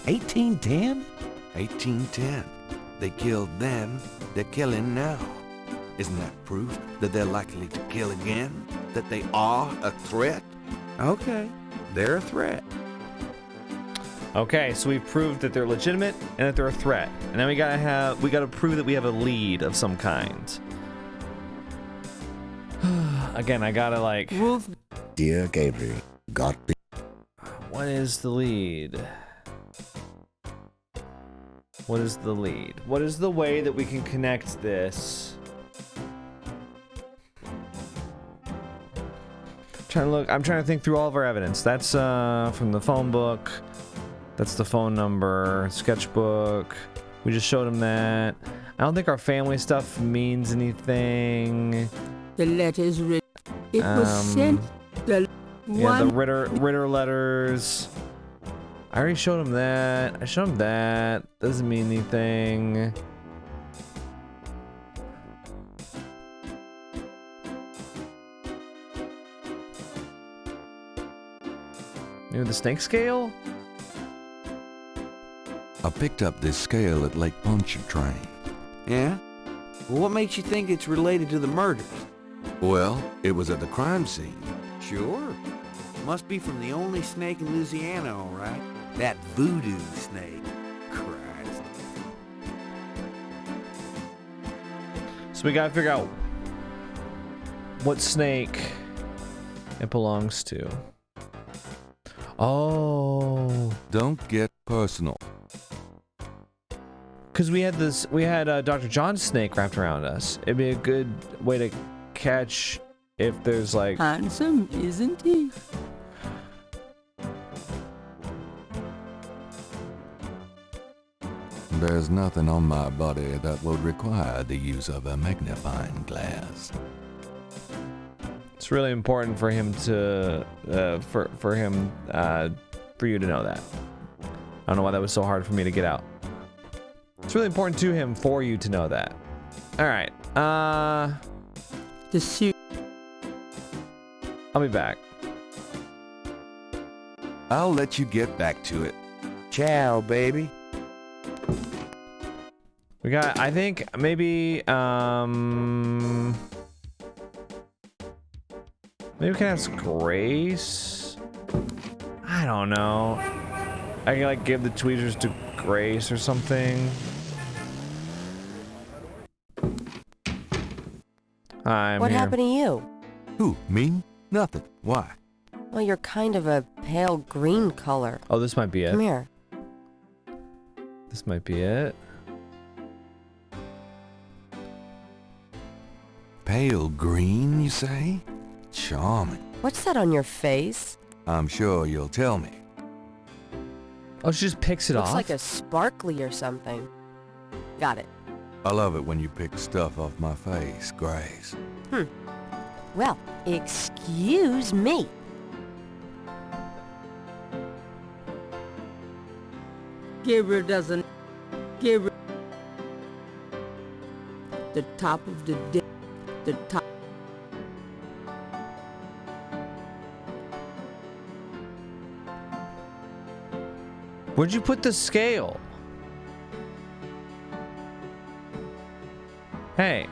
1810? 1810. They killed then, they're killing now. Isn't that proof that they're likely to kill again? That they are a threat? Okay, they're a threat. Okay, so we've proved that they're legitimate and that they're a threat. And then we gotta prove that we have a lead of some kind. Again, I gotta like... Dear Gabriel, what is the lead? What is the lead? What is the way that we can connect this? I'm trying to think through all of our evidence. That's from the phone book. That's the phone number, sketchbook. We just showed him that. I don't think our family stuff means anything. The letters written. It was sent. The Ritter letters. I already showed him that. I showed him that. Doesn't mean anything. Maybe the snake scale? I picked up this scale at Lake Pontchartrain. Yeah? Well, what makes you think it's related to the murders? Well, it was at the crime scene. Sure. Must be from the only snake in Louisiana, all right. That voodoo snake. Christ. So we gotta figure out what snake it belongs to. Oh. Don't get personal. Because we had Dr. John's snake wrapped around us. It'd be a good way to catch if there's like... Handsome, isn't he? There's nothing on my body that would require the use of a magnifying glass. It's really important for him to, for you to know that. I don't know why that was so hard for me to get out. It's really important to him for you to know that. All right. The suit. I'll be back. I'll let you get back to it. Ciao, baby. We got, I think, maybe we can ask Grace. I don't know. I can like give the tweezers to Grace or something. Hi, I'm What here. happened to you? Who, me? Nothing. Why? Well, you're kind of a pale green color. Oh, this might be it. Come here. This might be it. Pale green, you say? Charming. What's that on your face? I'm sure you'll tell me. Oh, she just picks it Looks off? like a sparkly or something. Got it. I love it when you pick stuff off my face, Grace. Well, excuse me. Gabriel doesn't. Gabriel. The top of the deck. The top. Where'd you put the scale? Hey,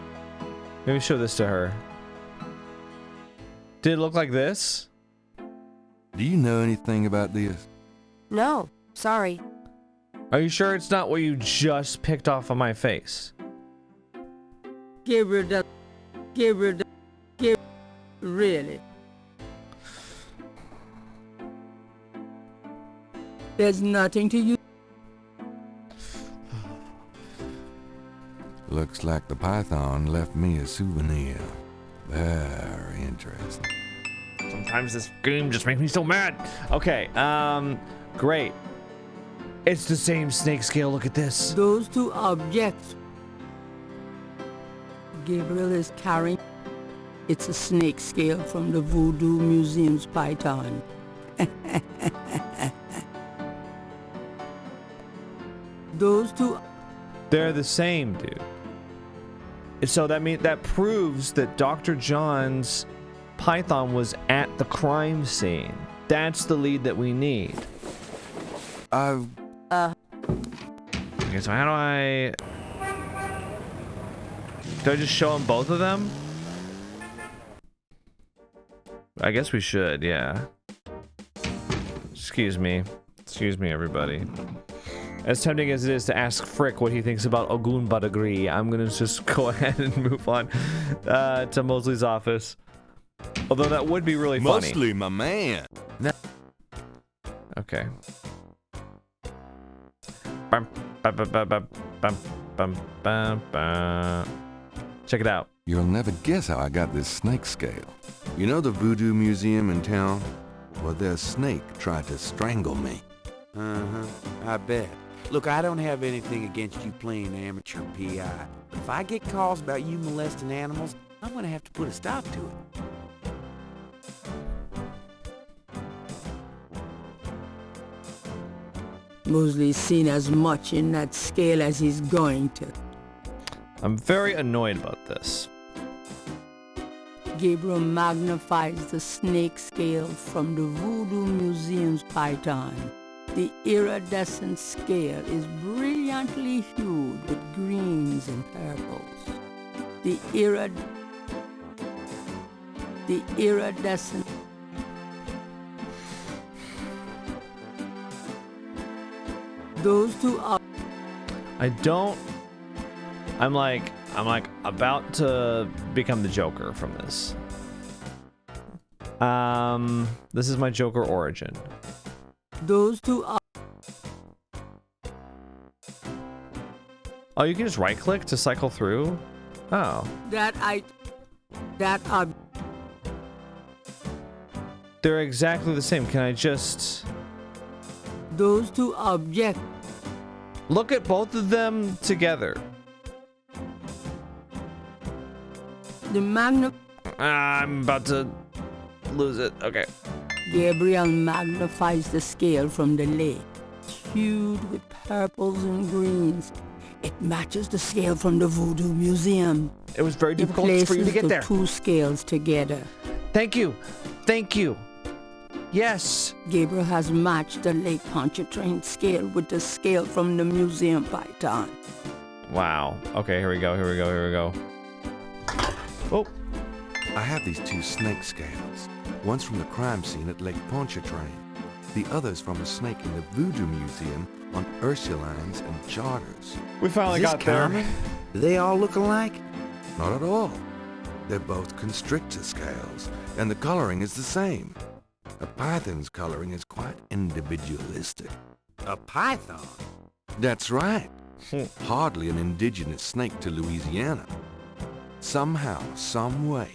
maybe show this to her. Did it look like this? Do you know anything about this? No, sorry. Are you sure it's not what you just picked off of my face? Gabriel does. Gabriel does. Gabriel. Really? There's nothing to use. Looks like the python left me a souvenir. Very interesting. Sometimes this game just makes me so mad. Okay, great. It's the same snake scale, look at this. Those two objects Gabriel is carrying, it's a snake scale from the Voodoo Museum's python. Those two... They're the same, dude. So that proves that Dr. John's python was at the crime scene. That's the lead that we need. Okay, so how do I just show them both of them? I guess we should, yeah. Excuse me, everybody. As tempting as it is to ask Frick what he thinks about Ogun Badagri, I'm gonna just go ahead and move on to Mosley's office. Although that would be really funny. Mosley, my man. Okay. Check it out. You'll never guess how I got this snake scale. You know the Voodoo Museum in town? Well, their snake tried to strangle me. I bet. Look, I don't have anything against you playing amateur PI, but if I get calls about you molesting animals, I'm gonna have to put a stop to it. Mosley's seen as much in that scale as he's going to. I'm very annoyed about this. Gabriel magnifies the snake scale from the Voodoo Museum's python. The iridescent scale is brilliantly hued with greens and purples. The The iridescent. Those two are. I'm like about to become the Joker from this. This is my Joker origin. Those two are. Oh, you can just right click to cycle through? Oh. That are. They're exactly the same. Can I just... Those two objects. Look at both of them together. The I'm about to lose it. Okay. Gabriel magnifies the scale from the lake, hued with purples and greens. It matches the scale from the Voodoo Museum. It was very difficult for you to get there. It places the two scales together. Thank you. Thank you. Yes. Gabriel has matched the Lake Pontchartrain scale with the scale from the museum python. Wow. Okay, here we go. Oh. I have these two snake scales. One's from the crime scene at Lake Pontchartrain. The other's from a snake in the Voodoo Museum on Ursulines and Charters. We finally got there. Do they all look alike? Not at all. They're both constrictor scales, and the coloring is the same. A python's coloring is quite individualistic. A python? That's right. Hardly an indigenous snake to Louisiana. Somehow, some way,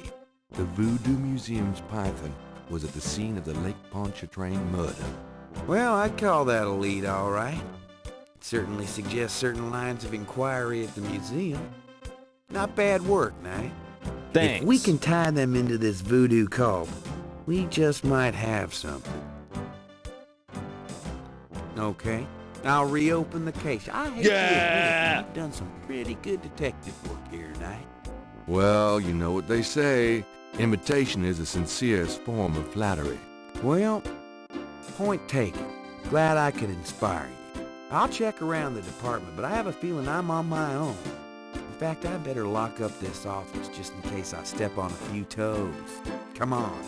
the Voodoo Museum's python was at the scene of the Lake Pontchartrain murder. Well, I'd call that a lead, all right. It certainly suggests certain lines of inquiry at the museum. Not bad work, Knight. Thanks. If we can tie them into this voodoo cult, we just might have something. Okay, I'll reopen the case. I hate to admit it, you've done some pretty good detective work here, Knight. Well, you know what they say. Imitation is the sincerest form of flattery. Well, point taken. Glad I could inspire you. I'll check around the department, but I have a feeling I'm on my own. In fact, I better lock up this office just in case I step on a few toes. Come on.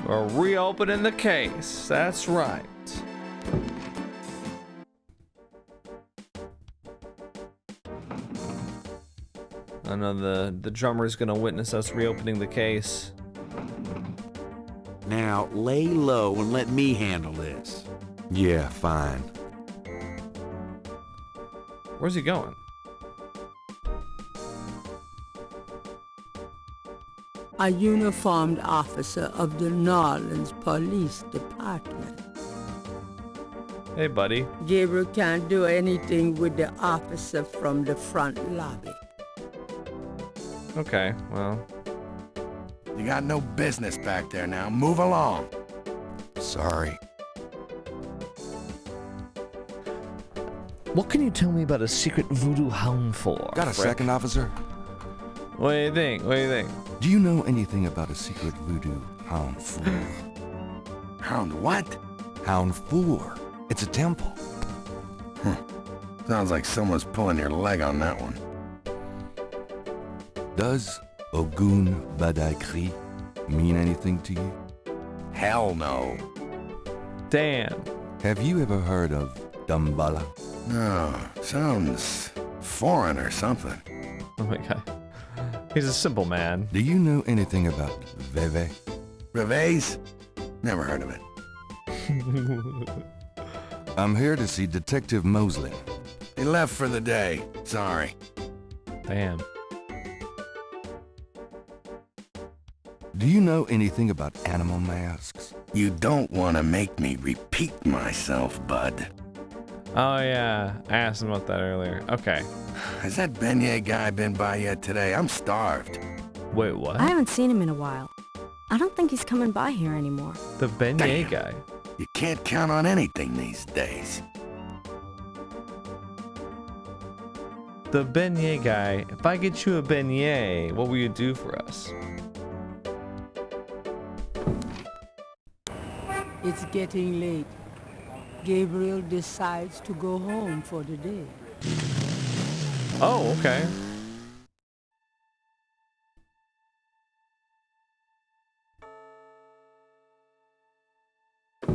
We're reopening the case. That's right. I know the drummer's gonna witness us reopening the case. Now, lay low and let me handle this. Yeah, fine. Where's he going? A uniformed officer of the New Orleans Police Department. Hey, buddy. Gabriel can't do anything with the officer from the front lobby. Okay, well. You got no business back there now. Move along. Sorry. What can you tell me about a secret voodoo hound for? Got a second, officer? What do you think? Do you know anything about a secret voodoo hound four? Hound what? Hound four. It's a temple. Sounds like someone's pulling your leg on that one. Does Ogun Badaikri mean anything to you? Hell no. Damn. Have you ever heard of Damballa? No, sounds foreign or something. Oh my god. He's a simple man. Do you know anything about Veve? Reve's? Never heard of it. I'm here to see Detective Mosley. He left for the day. Sorry. Damn. Do you know anything about animal masks? You don't want to make me repeat myself, bud. Oh yeah, I asked him about that earlier. Okay. Has that beignet guy been by yet today? I'm starved. Wait, what? I haven't seen him in a while. I don't think he's coming by here anymore. The beignet guy. You can't count on anything these days. The beignet guy. If I get you a beignet, what will you do for us? It's getting late. Gabriel decides to go home for the day. Oh, okay.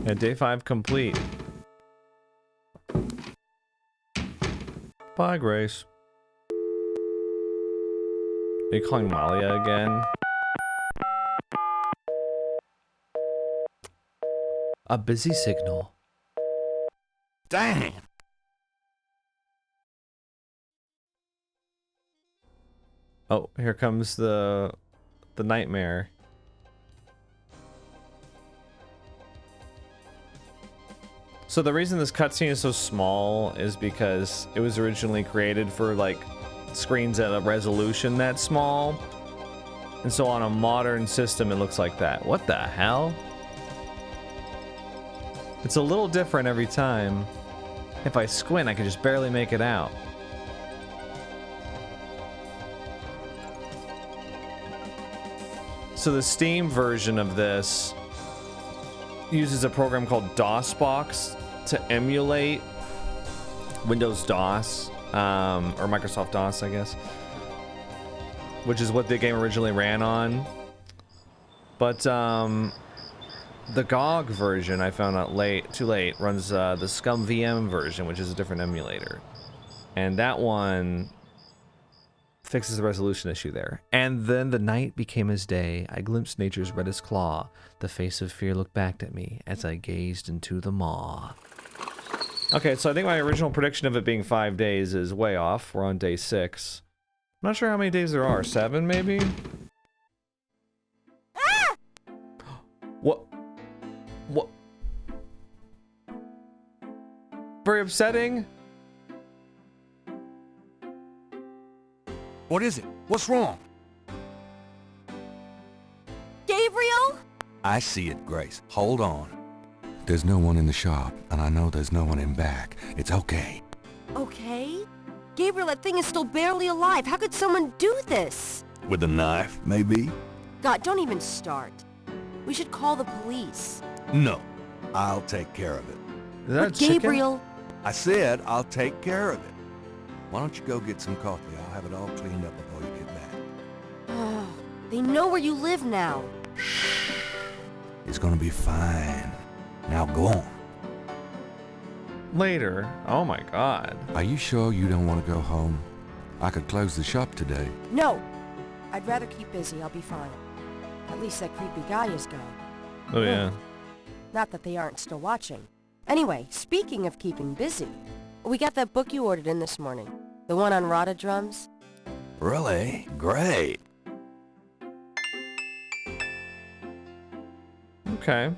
Yeah, day 5 complete. Bye, Grace. Are you calling Malia again? A busy signal. Damn! Oh, here comes the nightmare. So the reason this cutscene is so small is because it was originally created for like screens at a resolution that small. And so on a modern system it looks like that. What the hell? It's a little different every time. If I squint, I can just barely make it out. So the Steam version of this uses a program called DOSBox to emulate Windows DOS, or Microsoft DOS, I guess, which is what the game originally ran on. But the GOG version, I found out too late, runs the Scum VM version, which is a different emulator, and that one fixes the resolution issue there. And then the night became as day. I glimpsed nature's reddest claw. The face of fear looked back at me as I gazed into the maw. Okay, so I think my original prediction of it being 5 days is way off. We're on day 6. I'm not sure how many days there are. 7, maybe? Ah! What? What? Very upsetting. What is it? What's wrong? Gabriel? I see it, Grace. Hold on. There's no one in the shop, and I know there's no one in back. It's okay. Okay. Gabriel, that thing is still barely alive. How could someone do this? With a knife, maybe? God, don't even start. We should call the police. No. I'll take care of it. Is that But Gabriel... I said I'll take care of it. Why don't you go get some coffee? I'll have it all cleaned up before you get back. Oh, they know where you live now. It's gonna be fine. Now go on. Later. Oh my god. Are you sure you don't want to go home? I could close the shop today. No. I'd rather keep busy. I'll be fine. At least that creepy guy is gone. Oh yeah. Not that they aren't still watching. Anyway, speaking of keeping busy, we got that book you ordered in this morning. The one on Rada drums. Really? Great. Okay.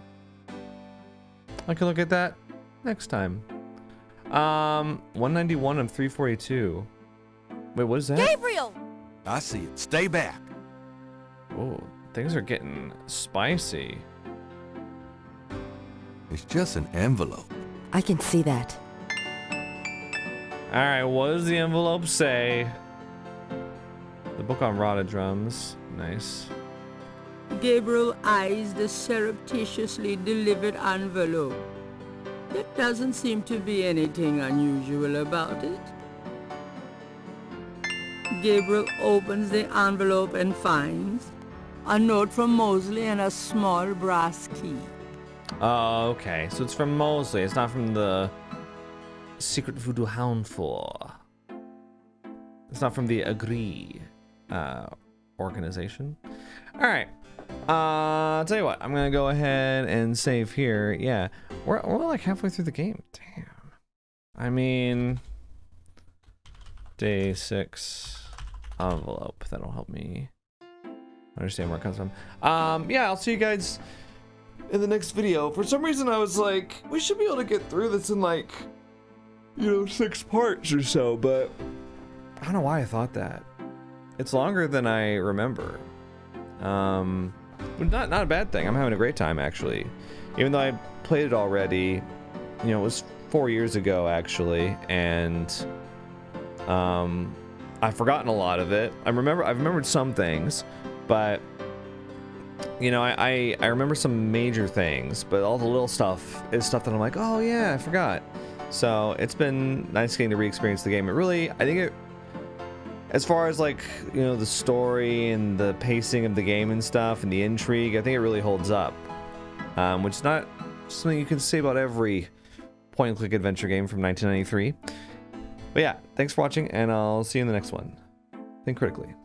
I can look at that next time. 191 and 342. Wait, what is that? Gabriel! I see it. Stay back. Oh, things are getting spicy. It's just an envelope. I can see that. Alright, what does the envelope say? The book on Rada drums. Nice. Gabriel eyes the surreptitiously delivered envelope. There doesn't seem to be anything unusual about it. Gabriel opens the envelope and finds a note from Mosley and a small brass key. Oh, okay. So it's from Mosley. It's not from the Secret Voodoo Houndful. It's not from the Agree organization. Alright. I'll tell you what. I'm going to go ahead and save here. Yeah. We're like halfway through the game. Damn. I mean... Day 6 envelope. That'll help me understand where it comes from. Yeah, I'll see you guys in the next video. For some reason I was like, we should be able to get through this in like, 6 parts or so, but I don't know why I thought that. It's longer than I remember. But not a bad thing. I'm having a great time actually. Even though I played it already, it was 4 years ago actually, and I've forgotten a lot of it. I've remembered some things, but I remember some major things, but all the little stuff is stuff that I'm like, oh yeah, I forgot. So it's been nice getting to re-experience the game. I think As far as like, you know, the story and the pacing of the game and stuff and the intrigue, I think it really holds up. Which is not something you can say about every point-and-click adventure game from 1993. But yeah, thanks for watching, and I'll see you in the next one. Think critically.